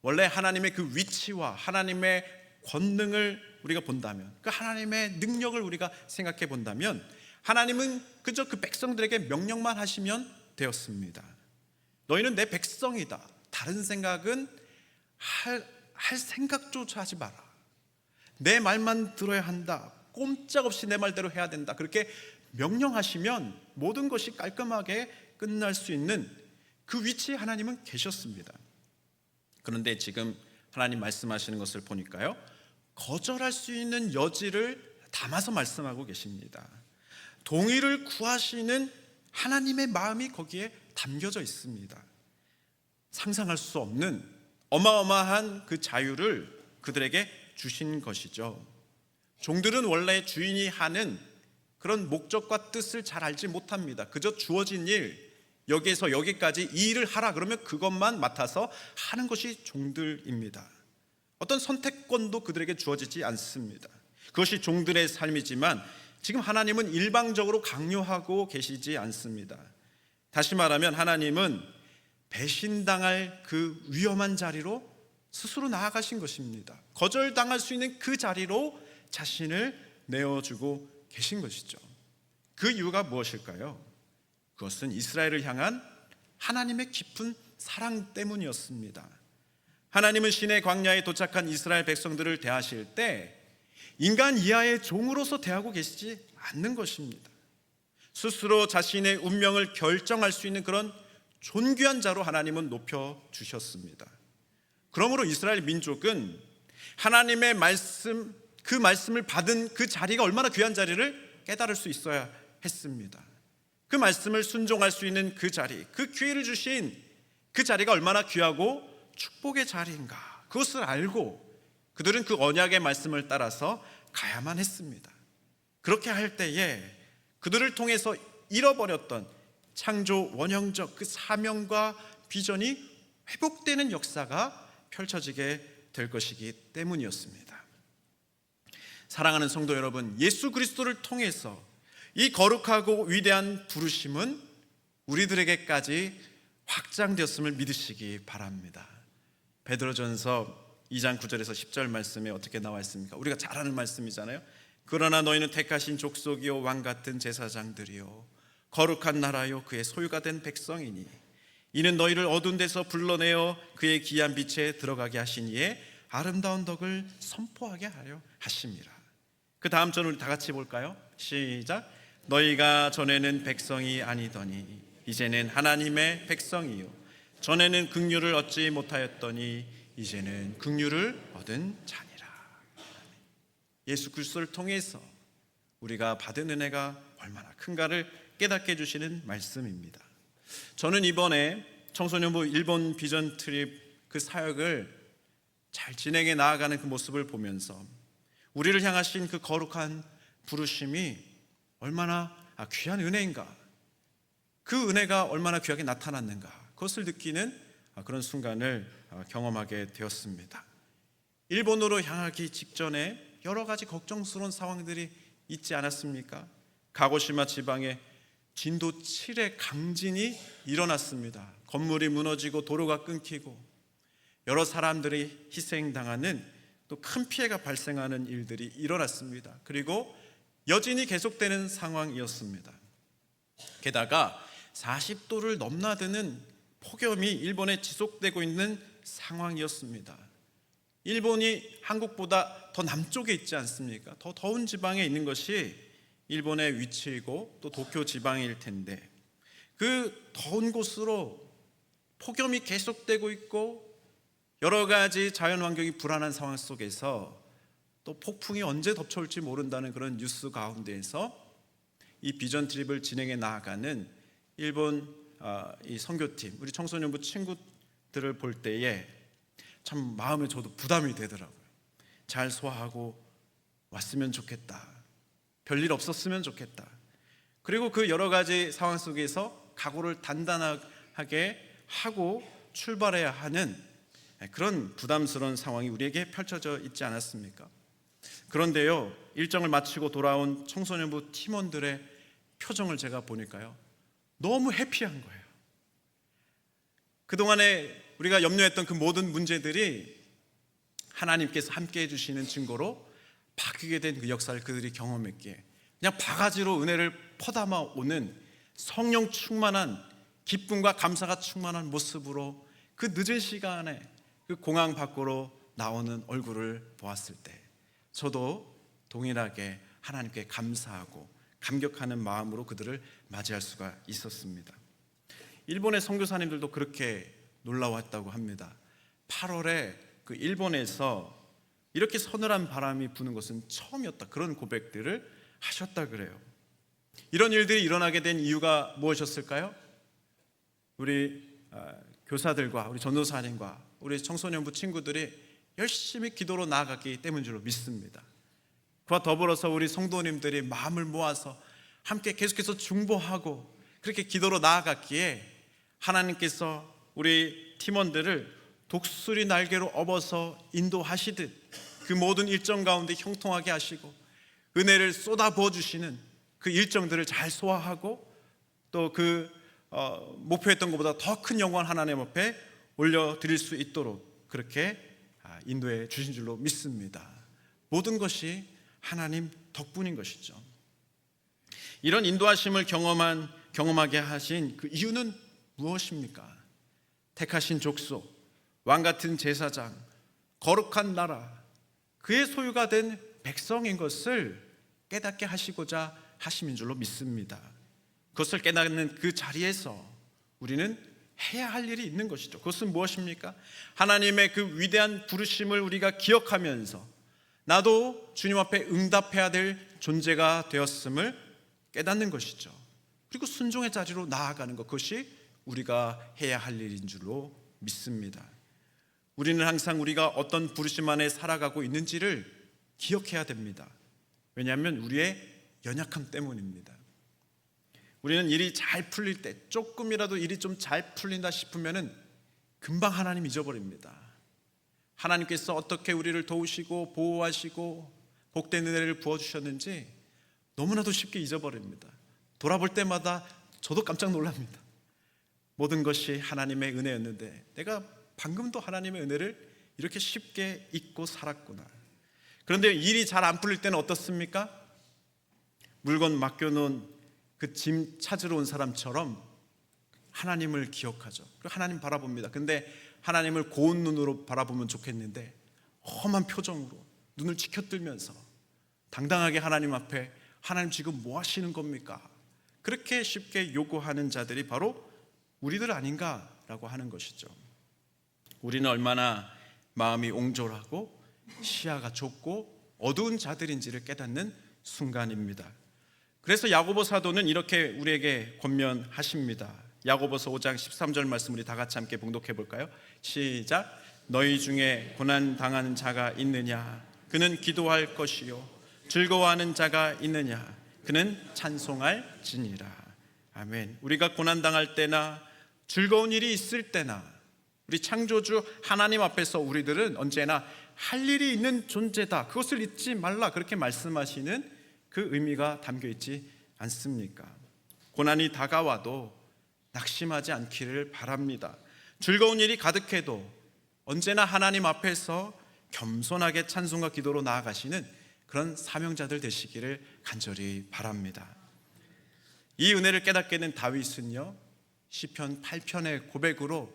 원래 하나님의 그 위치와 하나님의 권능을 우리가 본다면, 그 하나님의 능력을 우리가 생각해 본다면, 하나님은 그저 그 백성들에게 명령만 하시면 되었습니다. 너희는 내 백성이다, 다른 생각은 할 생각조차 하지 마라, 내 말만 들어야 한다, 꼼짝없이 내 말대로 해야 된다, 그렇게 명령하시면 모든 것이 깔끔하게 끝날 수 있는 그 위치에 하나님은 계셨습니다. 그런데 지금 하나님 말씀하시는 것을 보니까요, 거절할 수 있는 여지를 담아서 말씀하고 계십니다. 동의를 구하시는 하나님의 마음이 거기에 담겨져 있습니다. 상상할 수 없는 어마어마한 그 자유를 그들에게 주신 것이죠. 종들은 원래 주인이 하는 그런 목적과 뜻을 잘 알지 못합니다. 그저 주어진 일, 여기에서 여기까지 이 일을 하라 그러면 그것만 맡아서 하는 것이 종들입니다. 어떤 선택권도 그들에게 주어지지 않습니다. 그것이 종들의 삶이지만 지금 하나님은 일방적으로 강요하고 계시지 않습니다. 다시 말하면 하나님은 배신당할 그 위험한 자리로 스스로 나아가신 것입니다. 거절당할 수 있는 그 자리로 자신을 내어주고 계신 것이죠. 그 이유가 무엇일까요? 그것은 이스라엘을 향한 하나님의 깊은 사랑 때문이었습니다. 하나님은 시내 광야에 도착한 이스라엘 백성들을 대하실 때 인간 이하의 종으로서 대하고 계시지 않는 것입니다. 스스로 자신의 운명을 결정할 수 있는 그런 존귀한 자로 하나님은 높여주셨습니다. 그러므로 이스라엘 민족은 하나님의 말씀, 그 말씀을 받은 그 자리가 얼마나 귀한 자리를 깨달을 수 있어야 했습니다. 그 말씀을 순종할 수 있는 그 자리, 그 기회를 주신 그 자리가 얼마나 귀하고 축복의 자리인가, 그것을 알고 그들은 그 언약의 말씀을 따라서 가야만 했습니다. 그렇게 할 때에 그들을 통해서 잃어버렸던 창조 원형적 그 사명과 비전이 회복되는 역사가 펼쳐지게 될 것이기 때문이었습니다. 사랑하는 성도 여러분, 예수 그리스도를 통해서 이 거룩하고 위대한 부르심은 우리들에게까지 확장되었음을 믿으시기 바랍니다. 베드로전서 2장 9절에서 10절 말씀에 어떻게 나와 있습니까? 우리가 잘 아는 말씀이잖아요. 그러나 너희는 택하신 족속이요 왕 같은 제사장들이요 거룩한 나라요 그의 소유가 된 백성이니 이는 너희를 어두운 데서 불러내어 그의 귀한 빛에 들어가게 하신 이의 아름다운 덕을 선포하게 하려 하심이라. 그 다음 절 우리 다 같이 볼까요? 시작. 너희가 전에는 백성이 아니더니 이제는 하나님의 백성이요 전에는 긍휼을 얻지 못하였더니 이제는 긍휼을 얻은 자니라. 예수 그리스도를 통해서 우리가 받은 은혜가 얼마나 큰가를 깨닫게 해주시는 말씀입니다. 저는 이번에 청소년부 일본 비전 트립 그 사역을 잘 진행해 나아가는 그 모습을 보면서 우리를 향하신 그 거룩한 부르심이 얼마나 귀한 은혜인가, 그 은혜가 얼마나 귀하게 나타났는가, 그것을 느끼는 그런 순간을 경험하게 되었습니다. 일본으로 향하기 직전에 여러 가지 걱정스러운 상황들이 있지 않았습니까? 가고시마 지방에 진도 7의 강진이 일어났습니다. 건물이 무너지고 도로가 끊기고 여러 사람들이 희생당하는 또 큰 피해가 발생하는 일들이 일어났습니다. 그리고 여진이 계속되는 상황이었습니다. 게다가 40도를 넘나드는 폭염이 일본에 지속되고 있는 상황이었습니다. 일본이 한국보다 더 남쪽에 있지 않습니까? 더 더운 지방에 있는 것이 일본의 위치이고 또 도쿄 지방일 텐데 그 더운 곳으로 폭염이 계속되고 있고 여러 가지 자연 환경이 불안한 상황 속에서 또 폭풍이 언제 덮쳐올지 모른다는 그런 뉴스 가운데에서 이 비전 트립을 진행해 나아가는 일본 이 선교팀, 우리 청소년부 친구들을 볼 때에 참 마음에 저도 부담이 되더라고요. 잘 소화하고 왔으면 좋겠다. 별일 없었으면 좋겠다. 그리고 그 여러 가지 상황 속에서 각오를 단단하게 하고 출발해야 하는 그런 부담스러운 상황이 우리에게 펼쳐져 있지 않았습니까? 그런데요, 일정을 마치고 돌아온 청소년부 팀원들의 표정을 제가 보니까요, 너무 해피한 거예요. 그동안에 우리가 염려했던 그 모든 문제들이 하나님께서 함께 해주시는 증거로 바뀌게 된 그 역사를 그들이 경험했기에 그냥 바가지로 은혜를 퍼담아 오는 성령 충만한 기쁨과 감사가 충만한 모습으로 그 늦은 시간에 그 공항 밖으로 나오는 얼굴을 보았을 때 저도 동일하게 하나님께 감사하고 감격하는 마음으로 그들을 맞이할 수가 있었습니다. 일본의 선교사님들도 그렇게 놀라웠다고 합니다. 8월에 그 일본에서 이렇게 서늘한 바람이 부는 것은 처음이었다, 그런 고백들을 하셨다 그래요. 이런 일들이 일어나게 된 이유가 무엇이었을까요? 우리 교사들과 우리 전도사님과 우리 청소년부 친구들이 열심히 기도로 나아갔기 때문인 줄로 믿습니다. 그와 더불어서 우리 성도님들이 마음을 모아서 함께 계속해서 중보하고 그렇게 기도로 나아갔기에 하나님께서 우리 팀원들을 독수리 날개로 업어서 인도하시듯 그 모든 일정 가운데 형통하게 하시고 은혜를 쏟아 부어주시는 그 일정들을 잘 소화하고 또 그 목표했던 것보다 더 큰 영광 하나님 앞에 올려드릴 수 있도록 그렇게 인도해 주신 줄로 믿습니다. 모든 것이 하나님 덕분인 것이죠. 이런 인도하심을 경험하게 하신 그 이유는 무엇입니까? 택하신 족속, 왕같은 제사장, 거룩한 나라, 그의 소유가 된 백성인 것을 깨닫게 하시고자 하심인 줄로 믿습니다. 그것을 깨닫는 그 자리에서 우리는 해야 할 일이 있는 것이죠. 그것은 무엇입니까? 하나님의 그 위대한 부르심을 우리가 기억하면서 나도 주님 앞에 응답해야 될 존재가 되었음을 깨닫는 것이죠. 그리고 순종의 자리로 나아가는 것, 그것이 우리가 해야 할 일인 줄로 믿습니다. 우리는 항상 우리가 어떤 부르심 안에 살아가고 있는지를 기억해야 됩니다. 왜냐하면 우리의 연약함 때문입니다. 우리는 일이 잘 풀릴 때, 조금이라도 일이 좀 잘 풀린다 싶으면은 금방 하나님 잊어버립니다. 하나님께서 어떻게 우리를 도우시고 보호하시고 복된 은혜를 부어주셨는지 너무나도 쉽게 잊어버립니다. 돌아볼 때마다 저도 깜짝 놀랍니다. 모든 것이 하나님의 은혜였는데 내가 방금도 하나님의 은혜를 이렇게 쉽게 잊고 살았구나. 그런데 일이 잘 안 풀릴 때는 어떻습니까? 물건 맡겨놓은 그 짐 찾으러 온 사람처럼 하나님을 기억하죠. 그리고 하나님 바라봅니다. 근데 하나님을 고운 눈으로 바라보면 좋겠는데 험한 표정으로 눈을 치켜뜨면서 당당하게 하나님 앞에 하나님 지금 뭐 하시는 겁니까? 그렇게 쉽게 요구하는 자들이 바로 우리들 아닌가라고 하는 것이죠. 우리는 얼마나 마음이 옹졸하고 시야가 좁고 어두운 자들인지를 깨닫는 순간입니다. 그래서 야고보 사도는 이렇게 우리에게 권면하십니다. 야고보서 5장 13절 말씀 우리 다 같이 함께 봉독해 볼까요? 시작. 너희 중에 고난 당하는 자가 있느냐? 그는 기도할 것이요. 즐거워하는 자가 있느냐? 그는 찬송할지니라. 아멘. 우리가 고난 당할 때나 즐거운 일이 있을 때나 우리 창조주 하나님 앞에서 우리들은 언제나 할 일이 있는 존재다. 그것을 잊지 말라. 그렇게 말씀하시는 그 의미가 담겨 있지 않습니까? 고난이 다가와도 낙심하지 않기를 바랍니다. 즐거운 일이 가득해도 언제나 하나님 앞에서 겸손하게 찬송과 기도로 나아가시는 그런 사명자들 되시기를 간절히 바랍니다. 이 은혜를 깨닫게 된 다윗은요, 시편 8편의 고백으로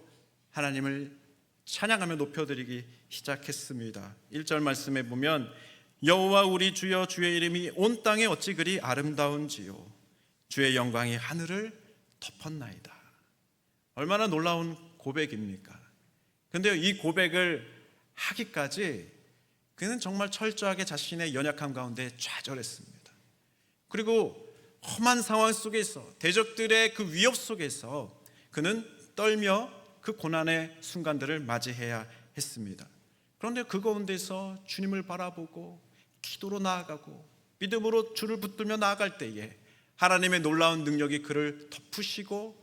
하나님을 찬양하며 높여드리기 시작했습니다. 1절 말씀에 보면 여호와 우리 주여 주의 이름이 온 땅에 어찌 그리 아름다운지요 주의 영광이 하늘을 덮었나이다. 얼마나 놀라운 고백입니까? 그런데 이 고백을 하기까지 그는 정말 철저하게 자신의 연약함 가운데 좌절했습니다. 그리고 험한 상황 속에서 대적들의 그 위협 속에서 그는 떨며 그 고난의 순간들을 맞이해야 했습니다. 그런데 그 가운데서 주님을 바라보고 기도로 나아가고 믿음으로 주를 붙들며 나아갈 때에 하나님의 놀라운 능력이 그를 덮으시고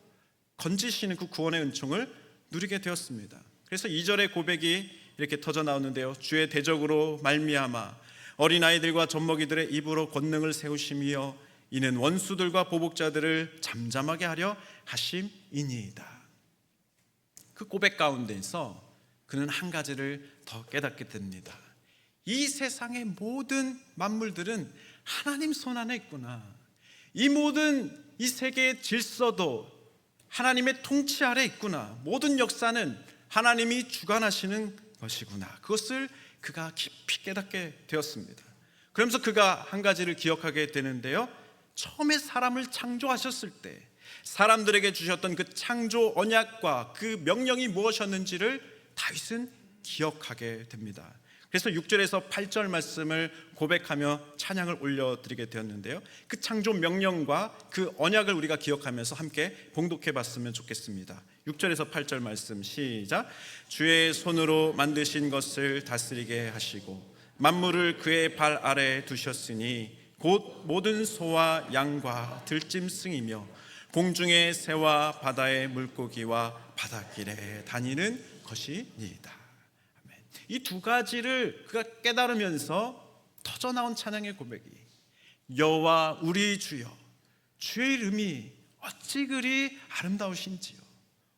건지시는 그 구원의 은총을 누리게 되었습니다. 그래서 2절의 고백이 이렇게 터져 나오는데요. 주의 대적으로 말미암아 어린아이들과 젖먹이들의 입으로 권능을 세우시며 이는 원수들과 보복자들을 잠잠하게 하려 하심이니이다. 그 고백 가운데서 그는 한 가지를 더 깨닫게 됩니다. 이 세상의 모든 만물들은 하나님 손 안에 있구나. 이 모든 이 세계의 질서도 하나님의 통치 아래 있구나. 모든 역사는 하나님이 주관하시는 것이구나. 그것을 그가 깊이 깨닫게 되었습니다. 그러면서 그가 한 가지를 기억하게 되는데요. 처음에 사람을 창조하셨을 때 사람들에게 주셨던 그 창조 언약과 그 명령이 무엇이었는지를 다윗은 기억하게 됩니다. 그래서 6절에서 8절 말씀을 고백하며 찬양을 올려드리게 되었는데요. 그 창조 명령과 그 언약을 우리가 기억하면서 함께 봉독해 봤으면 좋겠습니다. 6절에서 8절 말씀 시작. 주의 손으로 만드신 것을 다스리게 하시고 만물을 그의 발 아래 두셨으니 곧 모든 소와 양과 들짐승이며 공중의 새와 바다의 물고기와 바닷길에 다니는 것이니이다. 이 두 가지를 그가 깨달으면서 터져나온 찬양의 고백이 여호와 우리 주여 주의 이름이 어찌 그리 아름다우신지요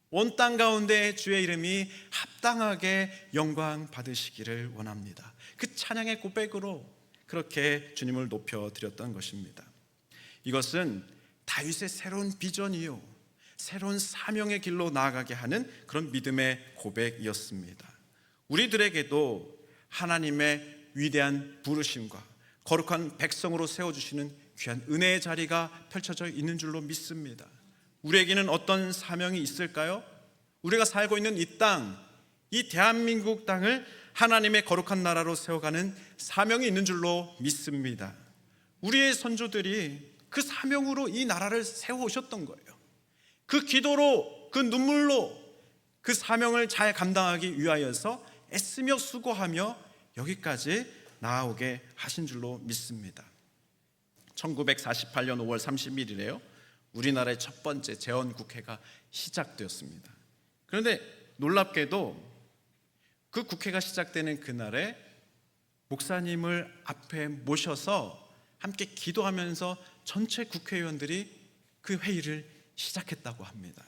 온 땅 가운데 주의 이름이 합당하게 영광 받으시기를 원합니다. 그 찬양의 고백으로 그렇게 주님을 높여드렸던 것입니다. 이것은 다윗의 새로운 비전이요 새로운 사명의 길로 나아가게 하는 그런 믿음의 고백이었습니다. 우리들에게도 하나님의 위대한 부르심과 거룩한 백성으로 세워주시는 귀한 은혜의 자리가 펼쳐져 있는 줄로 믿습니다. 우리에게는 어떤 사명이 있을까요? 우리가 살고 있는 이 땅, 이 대한민국 땅을 하나님의 거룩한 나라로 세워가는 사명이 있는 줄로 믿습니다. 우리의 선조들이 그 사명으로 이 나라를 세워오셨던 거예요. 그 기도로, 그 눈물로 그 사명을 잘 감당하기 위하여서 애쓰며 수고하며 여기까지 나아오게 하신 줄로 믿습니다. 1948년 5월 31일에요. 우리나라의 첫 번째 재헌국회가 시작되었습니다. 그런데 놀랍게도 그 국회가 시작되는 그날에 목사님을 앞에 모셔서 함께 기도하면서 전체 국회의원들이 그 회의를 시작했다고 합니다.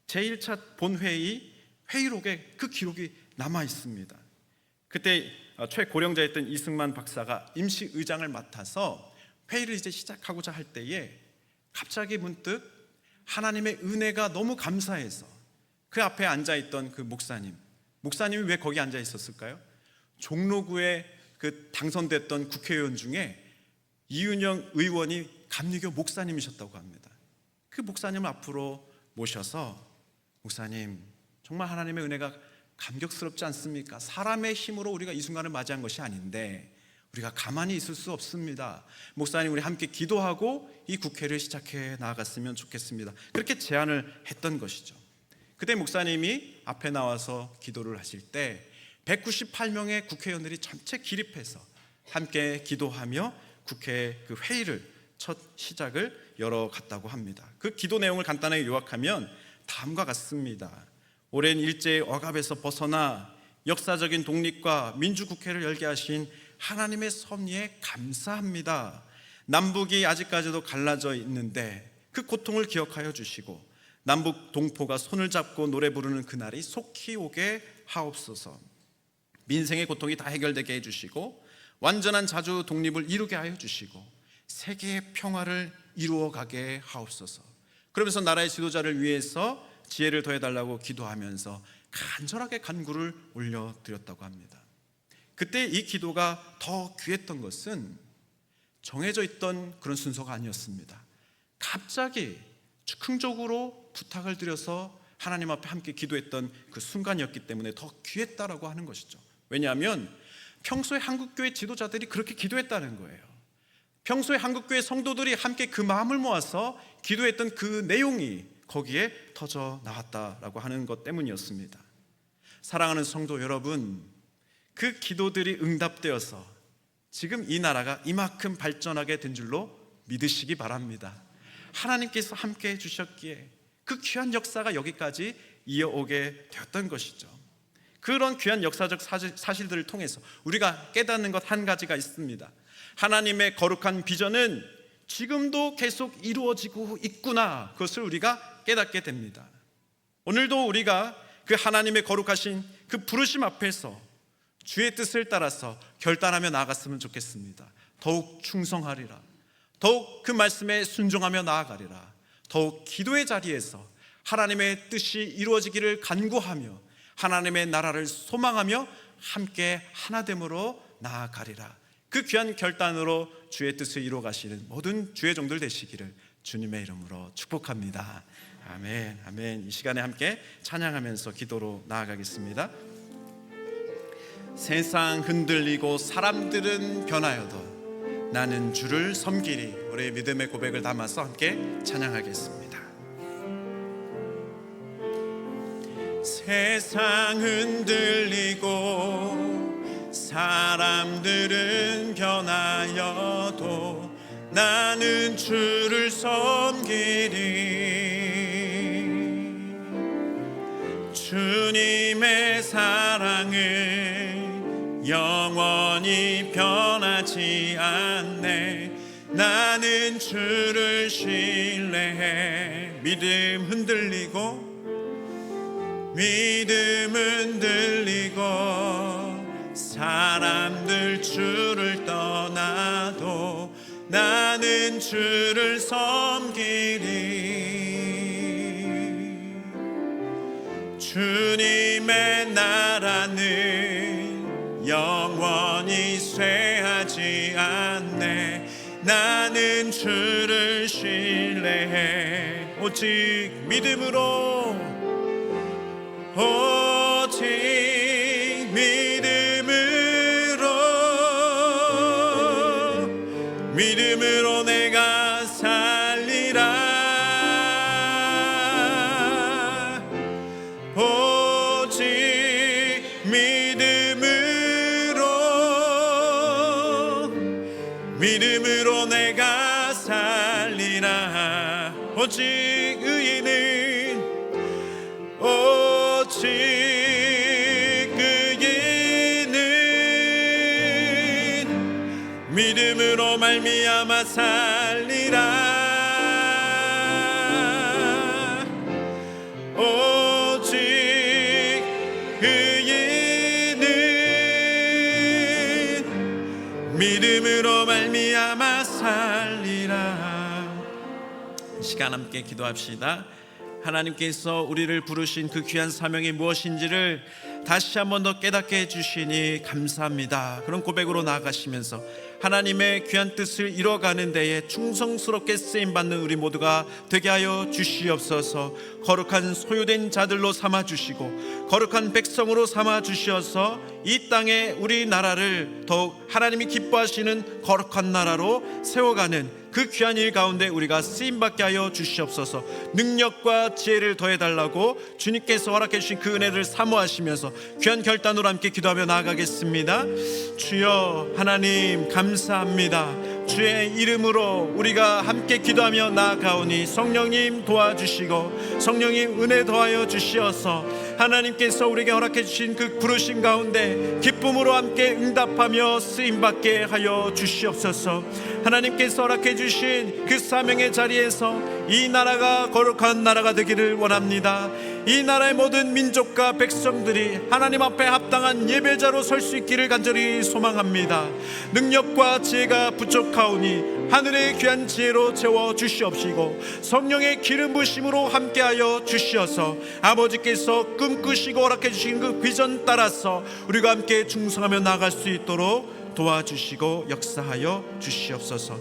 제1차 본회의 회의록에 그 기록이 남아 있습니다. 그때 최고령자였던 이승만 박사가 임시 의장을 맡아서 회의를 이제 시작하고자 할 때에 갑자기 문득 하나님의 은혜가 너무 감사해서 그 앞에 앉아있던 그 목사님이 왜 거기 앉아 있었을까요? 종로구에 그 당선됐던 국회의원 중에 이윤영 의원이 감리교 목사님이셨다고 합니다. 그 목사님을 앞으로 모셔서 목사님, 정말 하나님의 은혜가 감격스럽지 않습니까? 사람의 힘으로 우리가 이 순간을 맞이한 것이 아닌데 우리가 가만히 있을 수 없습니다. 목사님, 우리 함께 기도하고 이 국회를 시작해 나아갔으면 좋겠습니다. 그렇게 제안을 했던 것이죠. 그때 목사님이 앞에 나와서 기도를 하실 때 198명의 국회의원들이 전체 기립해서 함께 기도하며 국회 그 회의를 첫 시작을 열어갔다고 합니다. 그 기도 내용을 간단하게 요약하면 다음과 같습니다. 오랜 일제의 억압에서 벗어나 역사적인 독립과 민주국회를 열게 하신 하나님의 섭리에 감사합니다. 남북이 아직까지도 갈라져 있는데 그 고통을 기억하여 주시고 남북 동포가 손을 잡고 노래 부르는 그날이 속히 오게 하옵소서. 민생의 고통이 다 해결되게 해주시고 완전한 자주 독립을 이루게 하여 주시고 세계의 평화를 이루어가게 하옵소서. 그러면서 나라의 지도자를 위해서 지혜를 더해달라고 기도하면서 간절하게 간구를 올려드렸다고 합니다. 그때 이 기도가 더 귀했던 것은 정해져 있던 그런 순서가 아니었습니다. 갑자기 즉흥적으로 부탁을 드려서 하나님 앞에 함께 기도했던 그 순간이었기 때문에 더 귀했다라고 하는 것이죠. 왜냐하면 평소에 한국교회 지도자들이 그렇게 기도했다는 거예요. 평소에 한국교회 성도들이 함께 그 마음을 모아서 기도했던 그 내용이 거기에 터져 나왔다라고 하는 것 때문이었습니다. 사랑하는 성도 여러분, 그 기도들이 응답되어서 지금 이 나라가 이만큼 발전하게 된 줄로 믿으시기 바랍니다. 하나님께서 함께 해주셨기에 그 귀한 역사가 여기까지 이어오게 되었던 것이죠. 그런 귀한 역사적 사실들을 통해서 우리가 깨닫는 것 한 가지가 있습니다. 하나님의 거룩한 비전은 지금도 계속 이루어지고 있구나, 그것을 우리가 깨닫게 됩니다. 오늘도 우리가 그 하나님의 거룩하신 그 부르심 앞에서 주의 뜻을 따라서 결단하며 나아갔으면 좋겠습니다. 더욱 충성하리라, 더욱 그 말씀에 순종하며 나아가리라, 더욱 기도의 자리에서 하나님의 뜻이 이루어지기를 간구하며 하나님의 나라를 소망하며 함께 하나됨으로 나아가리라. 그 귀한 결단으로 주의 뜻을 이루어가시는 모든 주의 종들 되시기를 주님의 이름으로 축복합니다. 아멘, 아멘. 이 시간에 함께 찬양하면서 기도로 나아가겠습니다. 세상 흔들리고 사람들은 변하여도 나는 주를 섬기리. 우리의 믿음의 고백을 담아서 함께 찬양하겠습니다. 세상 흔들리고 사람들은 변하여도 나는 주를 섬기리. 주님의 사랑은 영원히 변하지 않네. 나는 주를 신뢰해. 믿음 흔들리고 사람들 주를 떠나도 나는 주를 섬기리. 주님의 나라는 영원히 쇠하지 않네. 나는 주를 신뢰해. 오직 믿음으로, 오직 믿음으로 내가 살리라. 오직 믿음으로 내가 살리라. 오직 의인은 오직 의인은 믿음으로 말미암아 살리라. 오직 의인은 믿음으로 말미암아 살리라. 시간 함께 기도합시다. 하나님께서 우리를 부르신 그 귀한 사명이 무엇인지를 다시 한 번 더 깨닫게 해주시니 감사합니다. 그런 고백으로 나아가시면서 하나님의 귀한 뜻을 이뤄가는 데에 충성스럽게 쓰임받는 우리 모두가 되게 하여 주시옵소서. 거룩한 소유된 자들로 삼아주시고 거룩한 백성으로 삼아주시어서 이 땅에 우리나라를 더욱 하나님이 기뻐하시는 거룩한 나라로 세워가는 그 귀한 일 가운데 우리가 쓰임받게 하여 주시옵소서. 능력과 지혜를 더해달라고 주님께서 허락해 주신 그 은혜를 사모하시면서 귀한 결단으로 함께 기도하며 나아가겠습니다. 주여 하나님 감사합니다. 주의 이름으로 우리가 함께 기도하며 나아가오니 성령님 도와주시고 성령님 은혜 더하여 주시어서 하나님께서 우리에게 허락해 주신 그 부르심 가운데 기쁨으로 함께 응답하며 쓰임받게 하여 주시옵소서. 하나님께서 허락해 주신 그 사명의 자리에서 이 나라가 거룩한 나라가 되기를 원합니다. 이 나라의 모든 민족과 백성들이 하나님 앞에 합당한 예배자로 설 수 있기를 간절히 소망합니다. 능력과 지혜가 부족하오니 하늘의 귀한 지혜로 채워 주시옵시고 성령의 기름 부으심으로 함께하여 주시어서 아버지께서 꿈꾸시고 허락해 주신 그 비전 따라서 우리가 함께 충성하며 나아갈 수 있도록 도와주시고 역사하여 주시옵소서.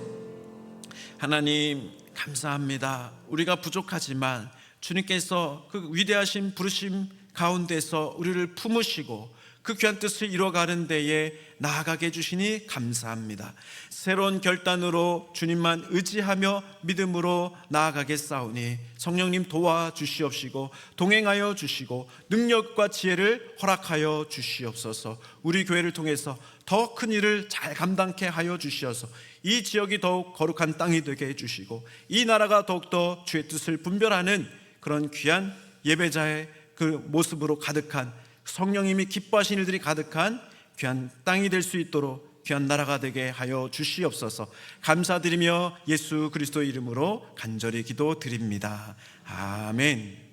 하나님 감사합니다. 우리가 부족하지만 주님께서 그 위대하신 부르심 가운데서 우리를 품으시고 그 귀한 뜻을 이뤄가는 데에 나아가게 해주시니 감사합니다. 새로운 결단으로 주님만 의지하며 믿음으로 나아가겠사오니 성령님 도와주시옵시고 동행하여 주시고 능력과 지혜를 허락하여 주시옵소서. 우리 교회를 통해서 더 큰 일을 잘 감당케 하여 주시어서 이 지역이 더욱 거룩한 땅이 되게 해주시고 이 나라가 더욱더 주의 뜻을 분별하는 그런 귀한 예배자의 그 모습으로 가득한 성령님이 기뻐하신 일들이 가득한 귀한 땅이 될 수 있도록 귀한 나라가 되게 하여 주시옵소서. 감사드리며 예수 그리스도의 이름으로 간절히 기도드립니다. 아멘.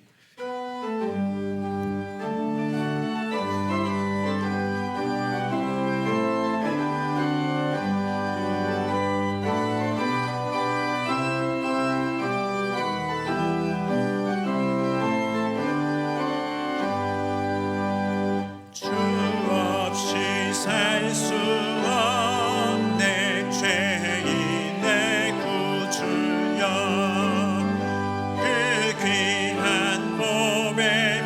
그 귀한 법에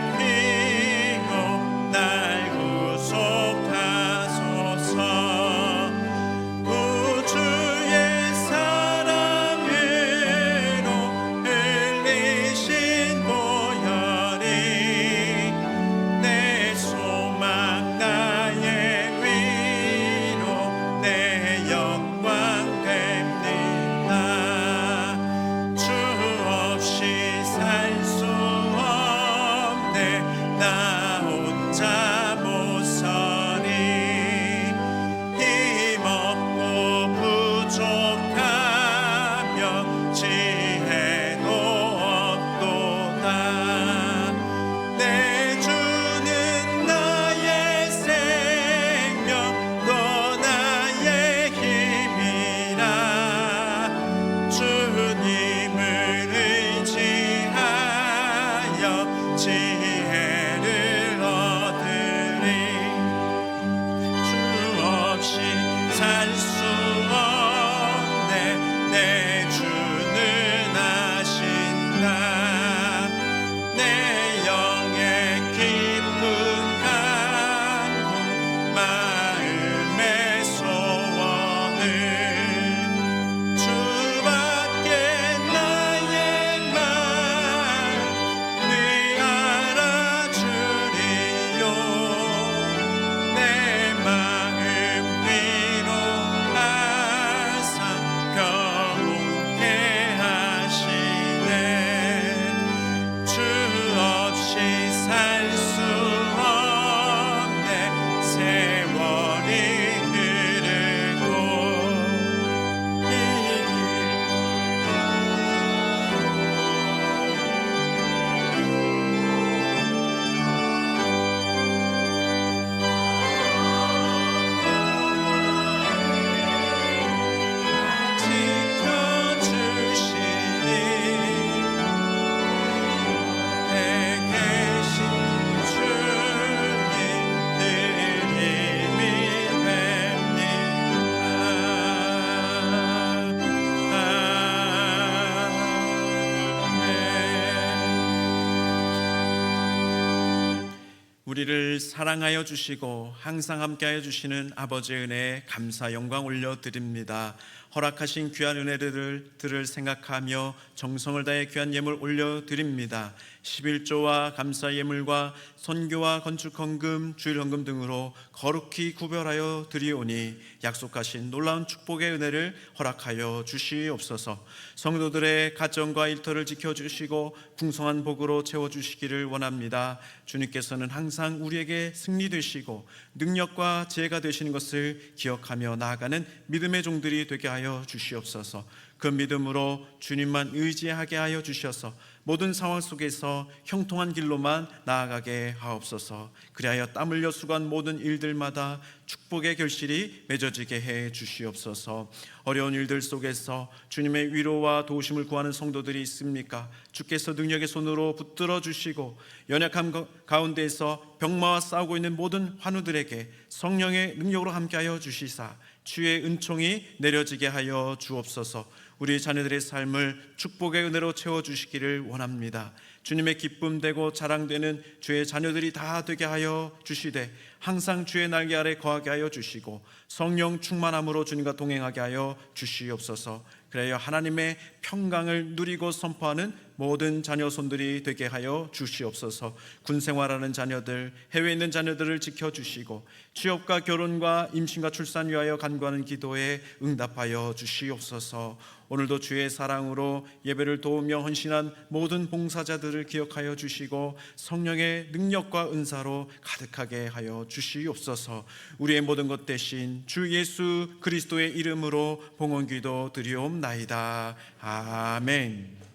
우리를 사랑하여 주시고 항상 함께하여 주시는 아버지의 은혜에 감사 영광 올려드립니다. 허락하신 귀한 은혜들을 생각하며 정성을 다해 귀한 예물 올려드립니다. 11조와 감사 예물과 선교와 건축 헌금, 주일 헌금 등으로 거룩히 구별하여 드리오니 약속하신 놀라운 축복의 은혜를 허락하여 주시옵소서. 성도들의 가정과 일터를 지켜주시고 풍성한 복으로 채워주시기를 원합니다. 주님께서는 항상 우리에게 승리 되시고 능력과 지혜가 되시는 것을 기억하며 나아가는 믿음의 종들이 되게 하여 주시옵소서. 그 믿음으로 주님만 의지하게 하여 주셔서 모든 상황 속에서 형통한 길로만 나아가게 하옵소서. 그리하여 땀 흘려 수고한 모든 일들마다 축복의 결실이 맺어지게 해 주시옵소서. 어려운 일들 속에서 주님의 위로와 도우심을 구하는 성도들이 있습니까? 주께서 능력의 손으로 붙들어 주시고 연약함 가운데에서 병마와 싸우고 있는 모든 환우들에게 성령의 능력으로 함께하여 주시사 주의 은총이 내려지게 하여 주옵소서. 우리 자녀들의 삶을 축복의 은혜로 채워주시기를 원합니다. 주님의 기쁨 되고 자랑되는 주의 자녀들이 다 되게 하여 주시되 항상 주의 날개 아래 거하게 하여 주시고 성령 충만함으로 주님과 동행하게 하여 주시옵소서. 그래야 하나님의 평강을 누리고 선포하는 모든 자녀 손들이 되게 하여 주시옵소서. 군 생활하는 자녀들, 해외에 있는 자녀들을 지켜주시고 취업과 결혼과 임신과 출산 위하여 간구하는 기도에 응답하여 주시옵소서. 오늘도 주의 사랑으로 예배를 도우며 헌신한 모든 봉사자들을 기억하여 주시고 성령의 능력과 은사로 가득하게 하여 주시옵소서. 우리의 모든 것 대신 주 예수 그리스도의 이름으로 봉헌기도 드리옵나이다. 아멘.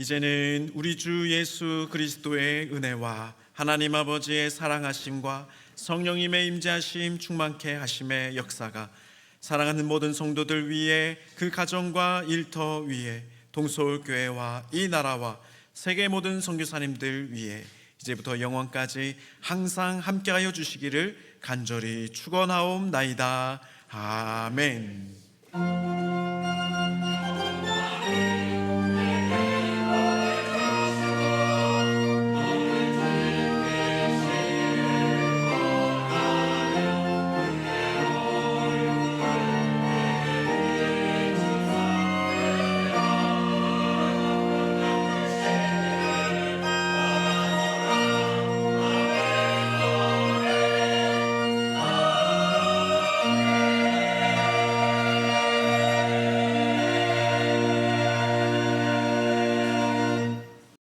이제는 우리 주 예수 그리스도의 은혜와 하나님 아버지의 사랑하심과 성령님의 임재하심 충만케 하심의 역사가 사랑하는 모든 성도들 위에 그 가정과 일터 위에 동서울교회와 이 나라와 세계 모든 선교사님들 위에 이제부터 영원까지 항상 함께하여 주시기를 간절히 축원하옵나이다. 아멘.